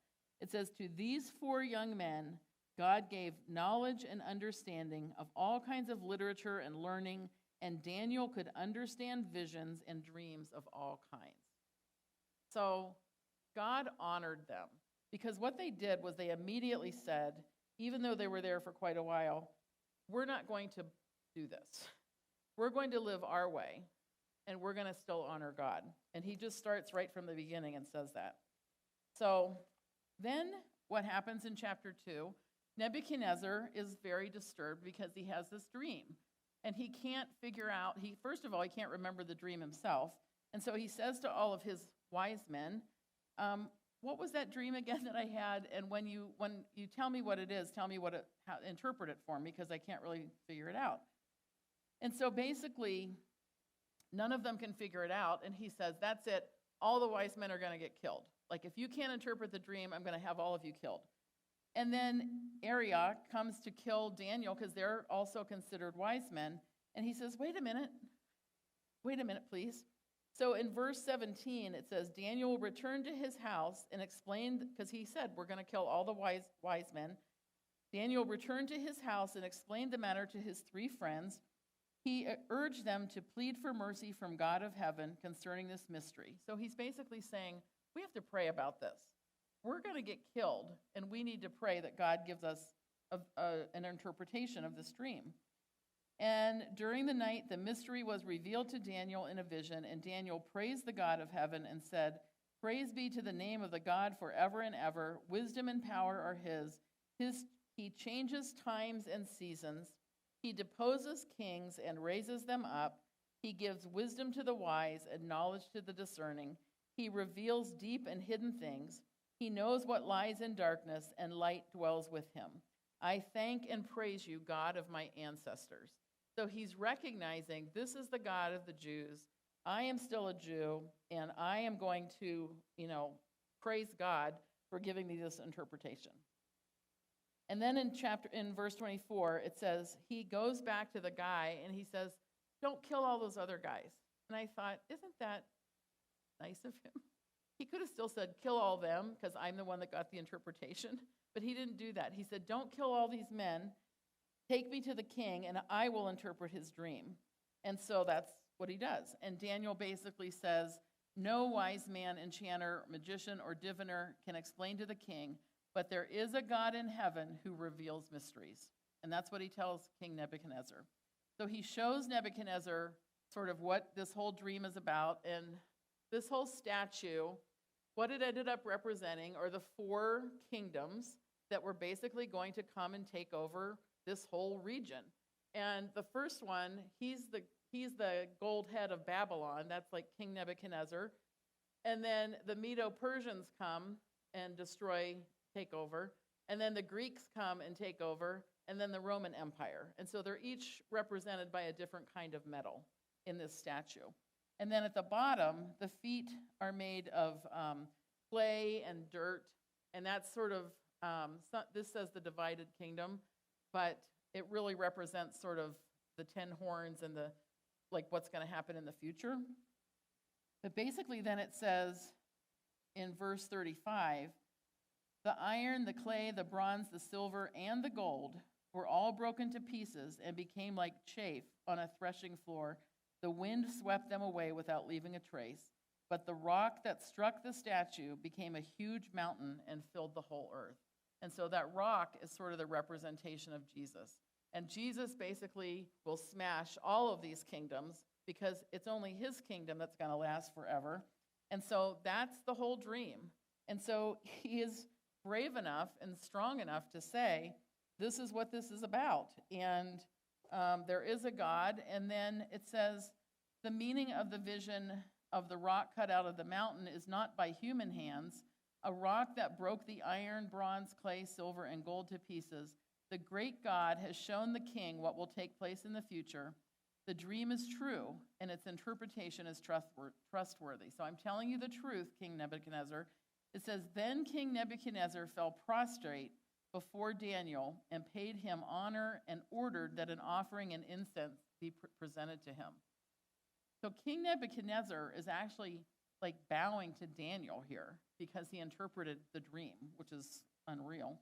It says, to these 4 young men, God gave knowledge and understanding of all kinds of literature and learning, and Daniel could understand visions and dreams of all kinds. So God honored them, because what they did was they immediately said, even though they were there for quite a while, we're not going to do this. We're going to live our way, and we're going to still honor God. And he just starts right from the beginning and says that. So then what happens in chapter 2, Nebuchadnezzar is very disturbed because he has this dream. And he can't figure out, first of all, he can't remember the dream himself. And so he says to all of his wise men, what was that dream again that I had? And when you tell me what it is, tell me interpret it for me, because I can't really figure it out. And so basically, none of them can figure it out. And he says, that's it. All the wise men are going to get killed. Like, if you can't interpret the dream, I'm going to have all of you killed. And then Arioch comes to kill Daniel, because they're also considered wise men. And he says, wait a minute, please. So in verse 17, it says, Daniel returned to his house and explained, because he said, we're going to kill all the wise men. Daniel returned to his house and explained the matter to his 3 friends. He urged them to plead for mercy from God of heaven concerning this mystery. So he's basically saying, we have to pray about this. We're going to get killed, and we need to pray that God gives us an interpretation of this dream. And during the night, the mystery was revealed to Daniel in a vision, and Daniel praised the God of heaven and said, praise be to the name of the God forever and ever. Wisdom and power are his. He changes times and seasons. He deposes kings and raises them up. He gives wisdom to the wise and knowledge to the discerning. He reveals deep and hidden things. He knows what lies in darkness, and light dwells with him. I thank and praise you, God of my ancestors. So he's recognizing this is the God of the Jews. I am still a Jew, and I am going to, praise God for giving me this interpretation. And then in verse 24, it says, he goes back to the guy, and he says, don't kill all those other guys. And I thought, isn't that nice of him? he could have still said, kill all them, because I'm the one that got the interpretation. But he didn't do that. He said, don't kill all these men. Take me to the king, and I will interpret his dream. And so that's what he does. And Daniel basically says, no wise man, enchanter, magician, or diviner can explain to the king, but there is a God in heaven who reveals mysteries. And that's what he tells King Nebuchadnezzar. So he shows Nebuchadnezzar sort of what this whole dream is about. And this whole statue, what it ended up representing are the 4 kingdoms that were basically going to come and take over this whole region. And the first one, he's the gold head of Babylon. That's like King Nebuchadnezzar. And then the Medo-Persians come and take over. And then the Greeks come and take over. And then the Roman Empire. And so they're each represented by a different kind of metal in this statue. And then at the bottom, the feet are made of clay and dirt. And that's sort of, this says the divided kingdom, but it really represents sort of the 10 horns and what's going to happen in the future. But basically then it says in verse 35, the iron, the clay, the bronze, the silver, and the gold were all broken to pieces and became like chaff on a threshing floor. The wind swept them away without leaving a trace. But the rock that struck the statue became a huge mountain and filled the whole earth. And so that rock is sort of the representation of Jesus. And Jesus basically will smash all of these kingdoms because it's only his kingdom that's going to last forever. And so that's the whole dream. And so he is brave enough and strong enough to say, this is what this is about. And there is a God. And then it says, the meaning of the vision of the rock cut out of the mountain is not by human hands, a rock that broke the iron, bronze, clay, silver, and gold to pieces. The great God has shown the king what will take place in the future. The dream is true, and its interpretation is trustworthy. So I'm telling you the truth, King Nebuchadnezzar. It says, then King Nebuchadnezzar fell prostrate before Daniel and paid him honor and ordered that an offering and incense be presented to him. So King Nebuchadnezzar is actually like bowing to Daniel here because he interpreted the dream, which is unreal.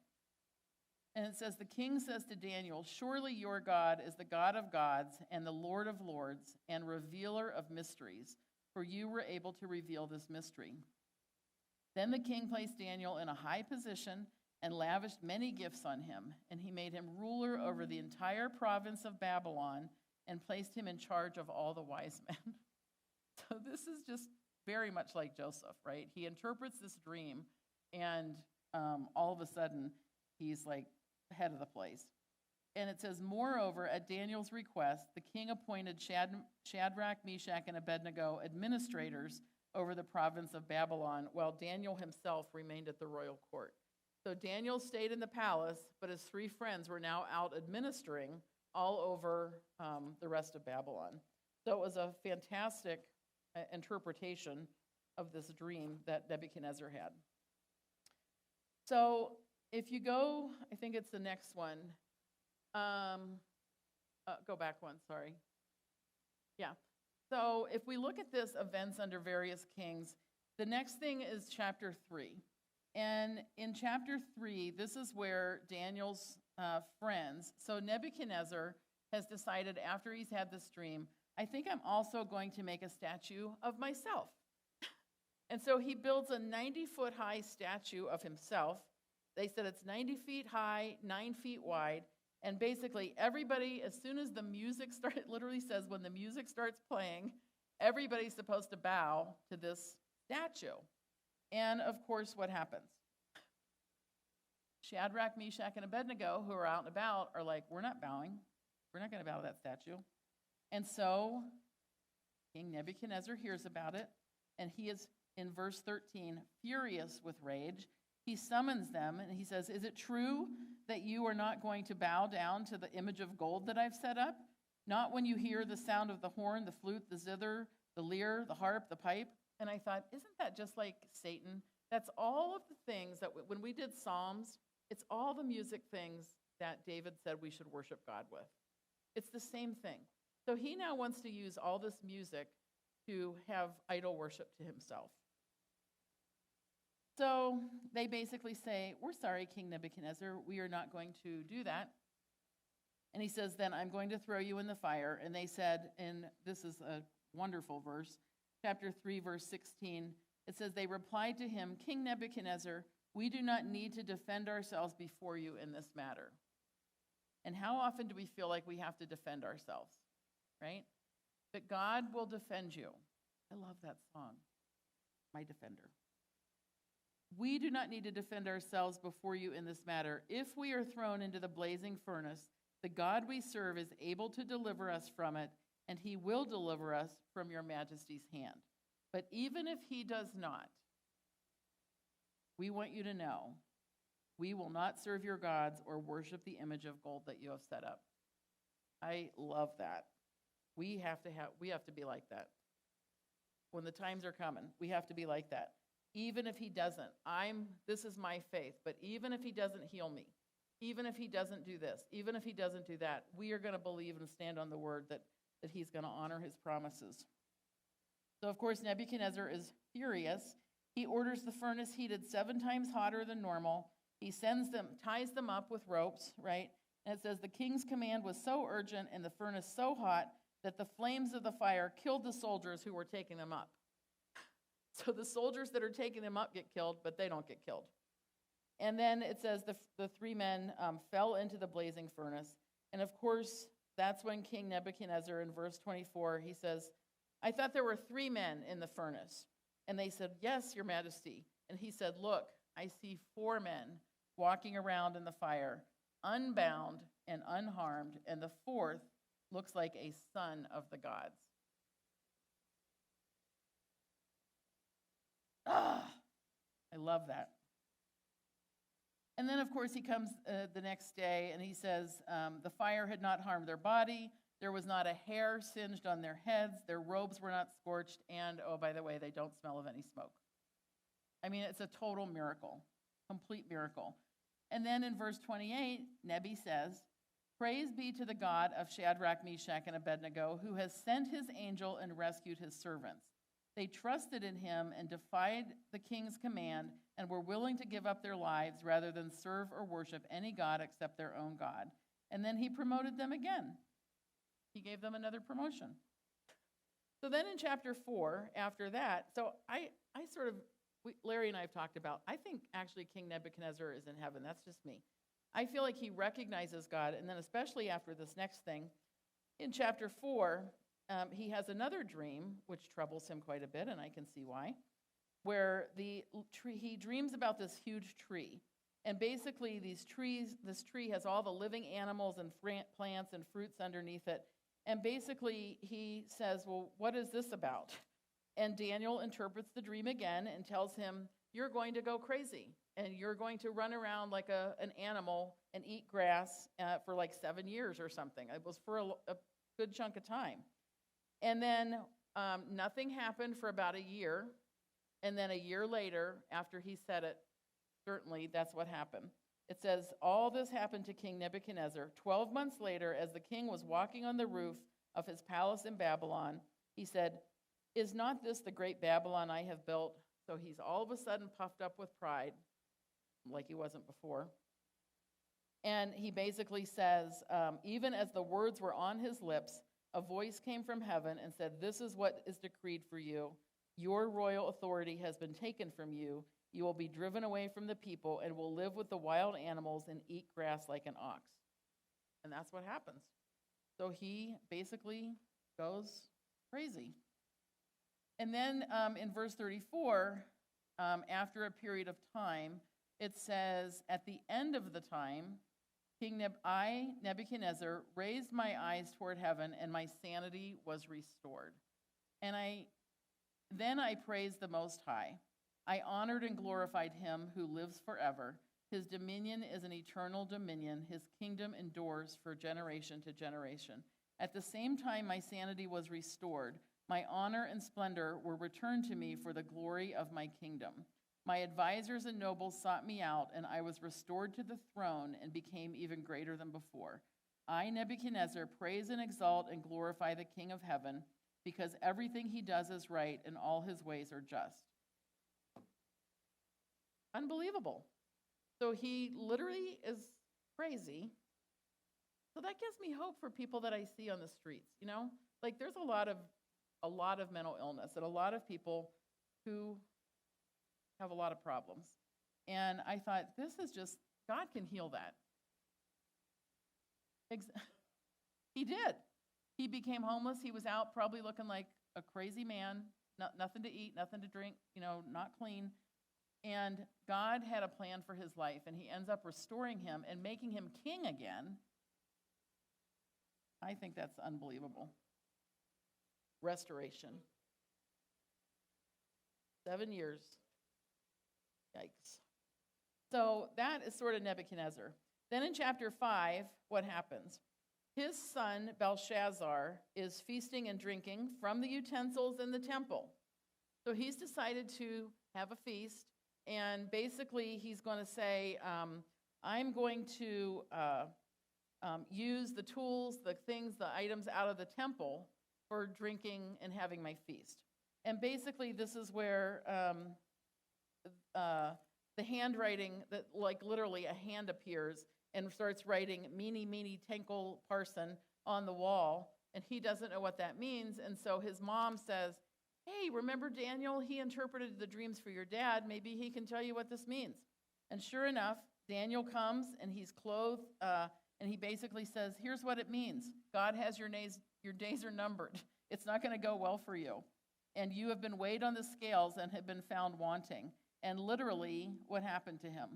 And it says, the king says to Daniel, surely your God is the God of gods and the Lord of lords and revealer of mysteries, for you were able to reveal this mystery. Then the king placed Daniel in a high position and lavished many gifts on him, and he made him ruler over the entire province of Babylon and placed him in charge of all the wise men. So this is just very much like Joseph, right? He interprets this dream, and all of a sudden, he's like head of the place. And it says, moreover, at Daniel's request, the king appointed Shadrach, Meshach, and Abednego administrators over the province of Babylon, while Daniel himself remained at the royal court. So Daniel stayed in the palace, but his 3 friends were now out administering all over the rest of Babylon. So it was a fantastic interpretation of this dream that Nebuchadnezzar had. So if you go, I think it's the next one. Go back one, sorry. Yeah. So if we look at this events under various kings, the next thing is chapter 3. And in chapter 3, this is where Daniel's friends, so Nebuchadnezzar has decided after he's had this dream, I think I'm also going to make a statue of myself. And so he builds a 90-foot high statue of himself. They said it's 90 feet high, 9 feet wide. And basically everybody, as soon as the music starts, it literally says when the music starts playing, everybody's supposed to bow to this statue. And of course, what happens? Shadrach, Meshach, and Abednego, who are out and about, are like, we're not bowing. We're not going to bow to that statue. And so King Nebuchadnezzar hears about it, and he is, in verse 13, furious with rage. He summons them, and he says, is it true that you are not going to bow down to the image of gold that I've set up? Not when you hear the sound of the horn, the flute, the zither, the lyre, the harp, the pipe? And I thought, isn't that just like Satan? That's all of the things that when we did Psalms, it's all the music things that David said we should worship God with. It's the same thing. So he now wants to use all this music to have idol worship to himself. So they basically say, we're sorry, King Nebuchadnezzar, we are not going to do that. And he says, then I'm going to throw you in the fire. And they said, and this is a wonderful verse, chapter 3, verse 16, it says, they replied to him, King Nebuchadnezzar, we do not need to defend ourselves before you in this matter. And how often do we feel like we have to defend ourselves, right? But God will defend you. I love that song, My Defender. We do not need to defend ourselves before you in this matter. If we are thrown into the blazing furnace, the God we serve is able to deliver us from it, and he will deliver us from your majesty's hand. But even if he does not, we want you to know, we will not serve your gods or worship the image of gold that you have set up. I love that. We have to be like that. When the times are coming, we have to be like that. Even if he doesn't, this is my faith, but even if he doesn't heal me, even if he doesn't do this, even if he doesn't do that, we are going to believe and stand on the word that he's going to honor his promises. So, of course, Nebuchadnezzar is furious. He orders the furnace heated 7 times hotter than normal. He ties them up with ropes, right? And it says, the king's command was so urgent and the furnace so hot that the flames of the fire killed the soldiers who were taking them up. So the soldiers that are taking them up get killed, but they don't get killed. And then it says the 3 men fell into the blazing furnace. And of course, that's when King Nebuchadnezzar, in verse 24, he says, I thought there were 3 men in the furnace. And they said, yes, your majesty. And he said, look, I see 4 men walking around in the fire, unbound and unharmed, and the 4th looks like a son of the gods. I love that. And then, of course, he comes the next day and he says, the fire had not harmed their body. There was not a hair singed on their heads. Their robes were not scorched. And, oh, by the way, they don't smell of any smoke. I mean, it's a total miracle, complete miracle. And then in verse 28, Nebi says, praise be to the God of Shadrach, Meshach, and Abednego, who has sent his angel and rescued his servants. They trusted in him and defied the king's command and were willing to give up their lives rather than serve or worship any god except their own God. And then he promoted them again. He gave them another promotion. So then in chapter 4, after that, so Larry and I have talked about, I think actually King Nebuchadnezzar is in heaven. That's just me. I feel like he recognizes God, and then especially after this next thing, in chapter 4, he has another dream, which troubles him quite a bit, and I can see why, where he dreams about this huge tree. And basically this tree has all the living animals and plants and fruits underneath it. And basically he says, well, what is this about? And Daniel interprets the dream again and tells him, you're going to go crazy, and you're going to run around like an animal and eat grass for like 7 years or something. It was for a good chunk of time. And then nothing happened for about a year. And then a year later, after he said it, certainly that's what happened. It says, all this happened to King Nebuchadnezzar. 12 months later, as the king was walking on the roof of his palace in Babylon, he said, is not this the great Babylon I have built? So he's all of a sudden puffed up with pride, like he wasn't before. And he basically says, even as the words were on his lips, a voice came from heaven and said, this is what is decreed for you. Your royal authority has been taken from you. You will be driven away from the people and will live with the wild animals and eat grass like an ox. And that's what happens. So he basically goes crazy. And then in verse 34, after a period of time, it says, at the end of the time, I, Nebuchadnezzar, raised my eyes toward heaven, and my sanity was restored. And then I praised the Most High. I honored and glorified him who lives forever. His dominion is an eternal dominion. His kingdom endures for generation to generation. At the same time my sanity was restored. My honor and splendor were returned to me for the glory of my kingdom. My advisors and nobles sought me out, and I was restored to the throne and became even greater than before. I, Nebuchadnezzar, praise and exalt and glorify the King of heaven, because everything he does is right and all his ways are just. Unbelievable. So he literally is crazy. So that gives me hope for people that I see on the streets, you know? Like there's a lot of mental illness and a lot of people who have a lot of problems. And I thought, this is just, God can heal that. He did. He became homeless. He was out probably looking like a crazy man, nothing to eat, nothing to drink, not clean. And God had a plan for his life, and he ends up restoring him and making him king again. I think that's unbelievable. Restoration. 7 years. Yikes. So that is sort of Nebuchadnezzar. Then in chapter 5, what happens? His son, Belshazzar, is feasting and drinking from the utensils in the temple. So he's decided to have a feast, and basically he's going to say, I'm going to use the tools, the things, the items out of the temple for drinking and having my feast. And basically this is where the handwriting, that like literally a hand appears and starts writing meeny, meeny, tinkle parson on the wall, and he doesn't know what that means. And so his mom says, hey, remember Daniel? He interpreted the dreams for your dad. Maybe he can tell you what this means. And sure enough, Daniel comes, and he's clothed, and he basically says, here's what it means. God has your days are numbered. It's not going to go well for you. And you have been weighed on the scales and have been found wanting. And literally, what happened to him?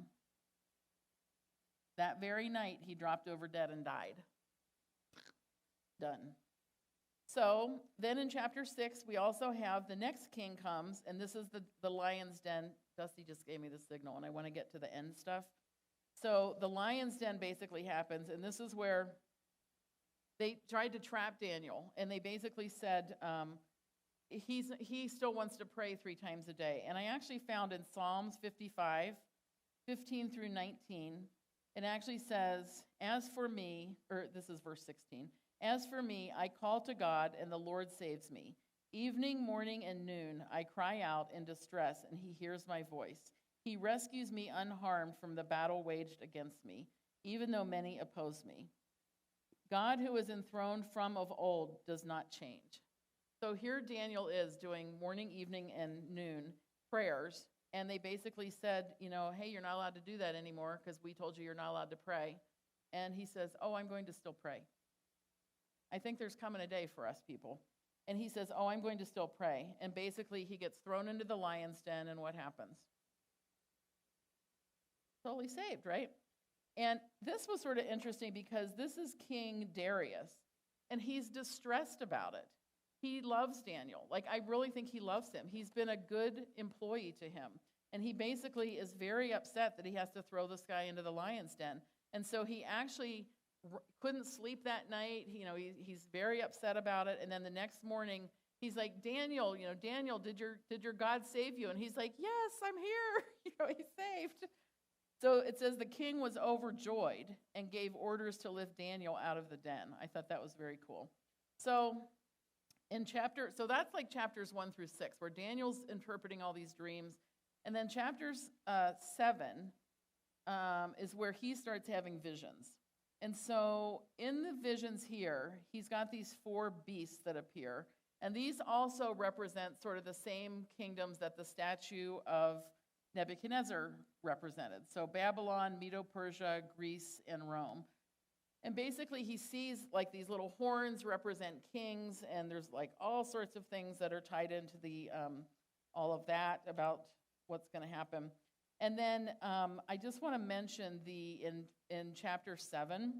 That very night, he dropped over dead and died. Done. So then in chapter 6, we also have the next king comes, and this is the lion's den. Dusty just gave me the signal, and I want to get to the end stuff. So the lion's den basically happens, and this is where they tried to trap Daniel, and they basically said he still wants to pray 3 times a day. And I actually found in Psalms 55, 15 through 19, it actually says, as for me, or this is verse 16, as for me, I call to God, and the Lord saves me. Evening, morning, and noon, I cry out in distress, and he hears my voice. He rescues me unharmed from the battle waged against me, even though many oppose me. God, who is enthroned from of old, does not change. So here Daniel is doing morning, evening, and noon prayers, and they basically said, hey, you're not allowed to do that anymore because we told you you're not allowed to pray. And he says, I'm going to still pray. I think there's coming a day for us people. And he says, I'm going to still pray. And basically he gets thrown into the lion's den, and what happens? Totally saved, right? And this was sort of interesting because this is King Darius, and he's distressed about it. He loves Daniel. Like, I really think he loves him. He's been a good employee to him. And he basically is very upset that he has to throw this guy into the lion's den. And so he actually couldn't sleep that night. He's very upset about it. And then the next morning, he's like, Daniel, did your God save you? And he's like, yes, I'm here. He's saved. So it says the king was overjoyed and gave orders to lift Daniel out of the den. I thought that was very cool. So that's like chapters 1 through 6, where Daniel's interpreting all these dreams. And then chapters 7 is where he starts having visions. And so in the visions here, he's got these 4 beasts that appear. And these also represent sort of the same kingdoms that the statue of Nebuchadnezzar represented. So Babylon, Medo-Persia, Greece, and Rome. And basically he sees like these little horns represent kings, and there's like all sorts of things that are tied into the all of that about what's going to happen. And then I just want to mention in chapter 7,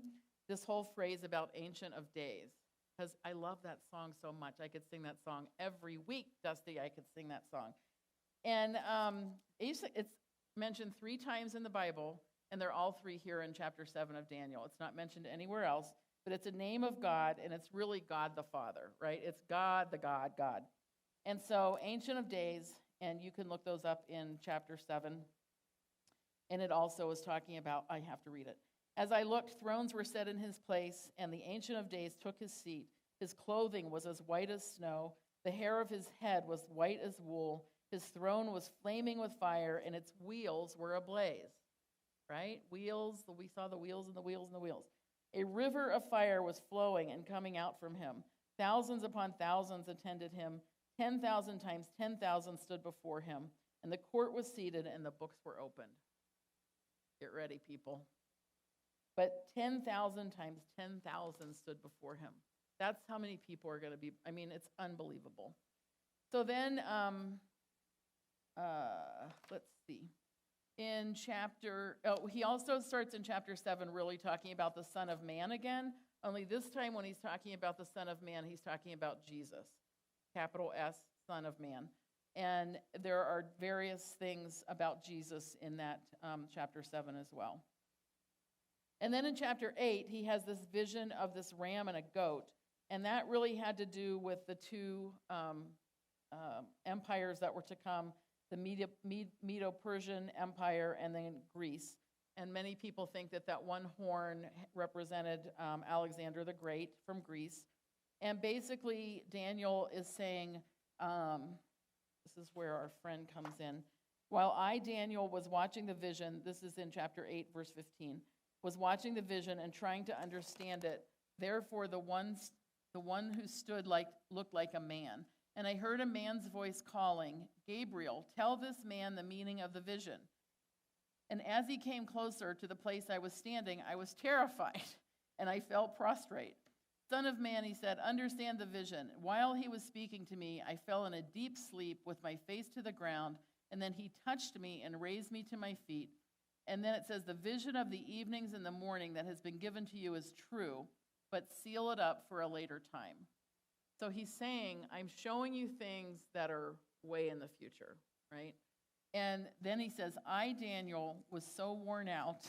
this whole phrase about Ancient of Days, because I love that song so much. I could sing that song every week, Dusty. I could sing that song. And it's mentioned 3 times in the Bible, and they're all 3 here in chapter 7 of Daniel. It's not mentioned anywhere else, but it's a name of God, and it's really God the Father, right? It's God, the God. And so Ancient of Days, and you can look those up in chapter 7. And it also is talking about, I have to read it. As I looked, thrones were set in his place, and the Ancient of Days took his seat. His clothing was as white as snow. The hair of his head was white as wool, His throne was flaming with fire, and its wheels were ablaze. Right? Wheels, we saw the wheels and the wheels and the wheels. A river of fire was flowing and coming out from him. Thousands upon thousands attended him. 10,000 times 10,000 stood before him. And the court was seated and the books were opened. Get ready, people. But 10,000 times 10,000 stood before him. That's how many people are going to be. I mean, it's unbelievable. So then, let's see. He also starts in chapter 7 really talking about the Son of Man again. Only this time when he's talking about the Son of Man, he's talking about Jesus. Capital S, Son of Man. And there are various things about Jesus in that chapter 7 as well. And then in chapter 8, he has this vision of this ram and a goat. And that really had to do with the two empires that were to come, the Medo-Persian Empire and then Greece. And many people think that that one horn represented Alexander the Great from Greece. And basically, Daniel is saying, this is where our friend comes in. While I, Daniel, was watching the vision, this is in chapter 8, verse 15, was watching the vision and trying to understand it. Therefore, the one who stood looked like a man. And I heard a man's voice calling, Gabriel, tell this man the meaning of the vision. And as he came closer to the place I was standing, I was terrified, and I fell prostrate. Son of man, he said, understand the vision. While he was speaking to me, I fell in a deep sleep with my face to the ground, and then he touched me and raised me to my feet. And then it says, the vision of the evenings and the morning that has been given to you is true, but seal it up for a later time. So he's saying, I'm showing you things that are way in the future, right? And then he says, I, Daniel, was so worn out,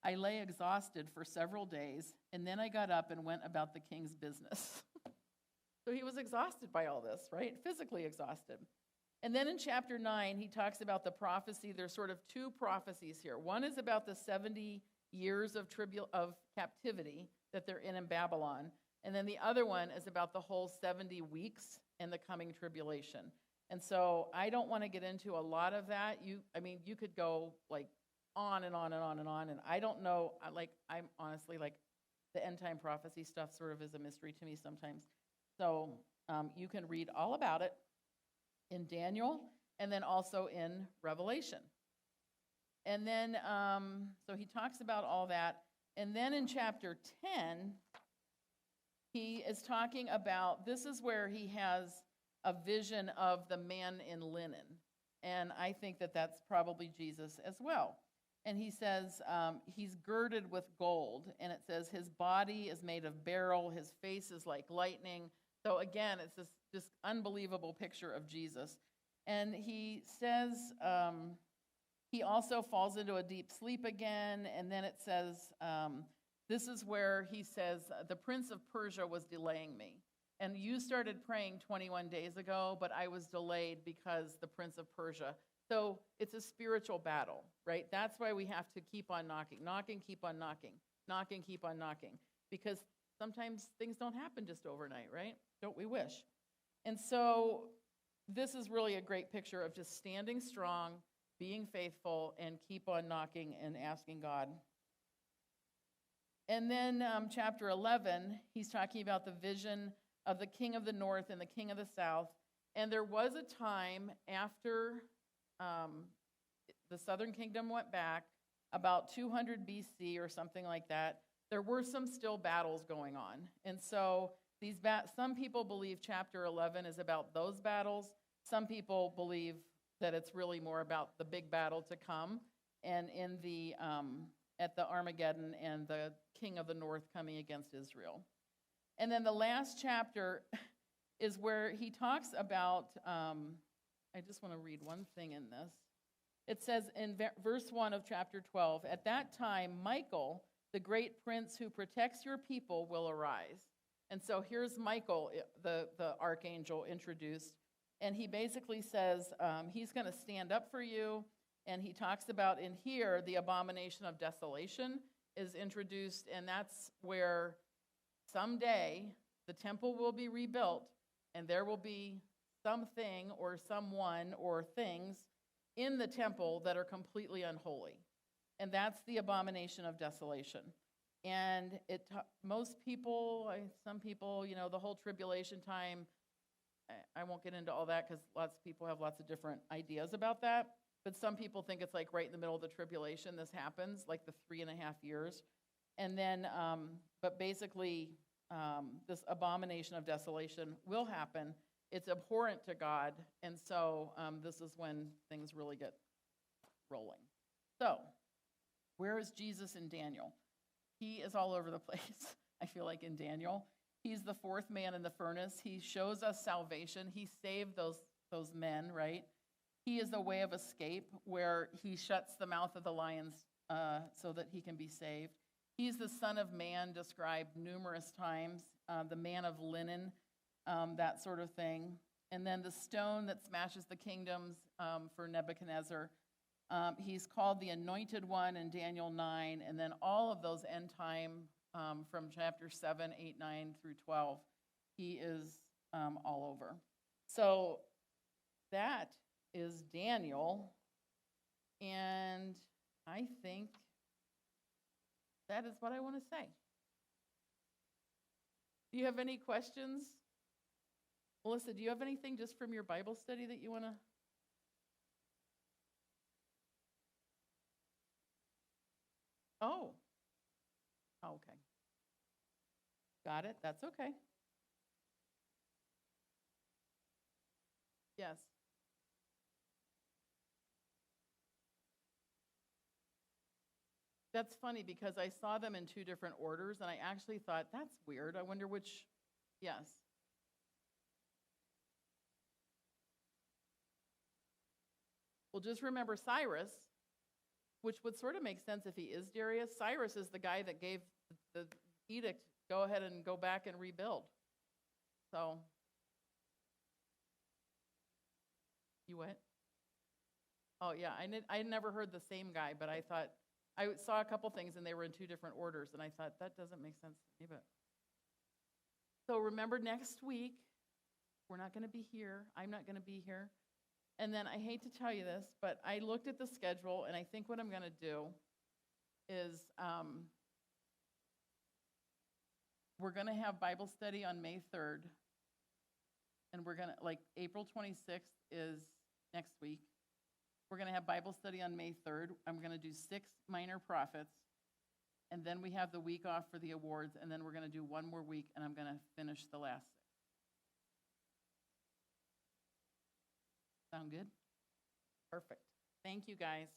I lay exhausted for several days, and then I got up and went about the king's business. So he was exhausted by all this, right? Physically exhausted. And then in chapter 9, he talks about the prophecy. There's sort of two prophecies here. One is about the 70 years of captivity that they're in Babylon. And then the other one is about the whole 70 weeks and the coming tribulation. And so I don't want to get into a lot of that. You could go like on and on and on and on. And I don't know, I'm honestly the end time prophecy stuff sort of is a mystery to me sometimes. So you can read all about it in Daniel and then also in Revelation. And then, so he talks about all that. And then in chapter 10, he is talking about, this is where he has a vision of the man in linen. And I think that that's probably Jesus as well. And he says he's girded with gold. And it says his body is made of beryl. His face is like lightning. So again, it's this just unbelievable picture of Jesus. And he says he also falls into a deep sleep again. And then it says, this is where he says, the prince of Persia was delaying me. And you started praying 21 days ago, but I was delayed because the prince of Persia. So it's a spiritual battle, right? That's why we have to keep on knocking. Knocking, keep on knocking. Knocking, keep on knocking. Because sometimes things don't happen just overnight, right? Don't we wish? And so this is really a great picture of just standing strong, being faithful, and keep on knocking and asking God. And then chapter 11, he's talking about the vision of the king of the north and the king of the south. And there was a time after the southern kingdom went back, about 200 BC or something like that, there were some still battles going on. And so some people believe chapter 11 is about those battles. Some people believe that it's really more about the big battle to come and in the at the Armageddon and the king of the north coming against Israel. And then the last chapter is where he talks about, I just want to read one thing in this. It says in verse 1 of chapter 12, at that time, Michael, the great prince who protects your people, will arise. And so here's Michael, the archangel, introduced. And he basically says he's going to stand up for you. And he talks about in here, the abomination of desolation is introduced. And that's where someday the temple will be rebuilt. And there will be something or someone or things in the temple that are completely unholy. And that's the abomination of desolation. And most people, some people, the whole tribulation time, I won't get into all that because lots of people have lots of different ideas about that. But some people think it's like right in the middle of the tribulation this happens, like the 3.5 years. And then, but basically, this abomination of desolation will happen. It's abhorrent to God. And so this is when things really get rolling. So, where is Jesus in Daniel? He is all over the place, I feel like, in Daniel. He's the fourth man in the furnace. He shows us salvation. He saved those men, right? He is the way of escape where he shuts the mouth of the lions so that he can be saved. He's the Son of Man described numerous times, the man of linen, that sort of thing. And then the stone that smashes the kingdoms for Nebuchadnezzar. He's called the Anointed One in Daniel 9, and then all of those end time from chapter 7, 8, 9 through 12, he is all over. So that is Daniel, and I think that is what I want to say. Do you have any questions? Melissa, do you have anything just from your Bible study that you want to? Oh, okay. Got it. That's okay. Yes. That's funny because I saw them in two different orders, and I actually thought, that's weird. I wonder which, yes. Well, just remember Cyrus, which would sort of make sense if he is Darius. Cyrus is the guy that gave the edict, go ahead and go back and rebuild. So, you went? Oh, yeah, I never heard the same guy, but I thought, I saw a couple things and they were in two different orders, and I thought, that doesn't make sense to me. But so remember, next week, we're not going to be here. I'm not going to be here. And then I hate to tell you this, but I looked at the schedule, and I think what I'm going to do is we're going to have Bible study on May 3rd, and we're going to, like, April 26th is next week. We're going to have Bible study on May 3rd. I'm going to do 6 minor prophets, and then we have the week off for the awards, and then we're going to do one more week, and I'm going to finish the last 6. Sound good? Perfect. Thank you, guys.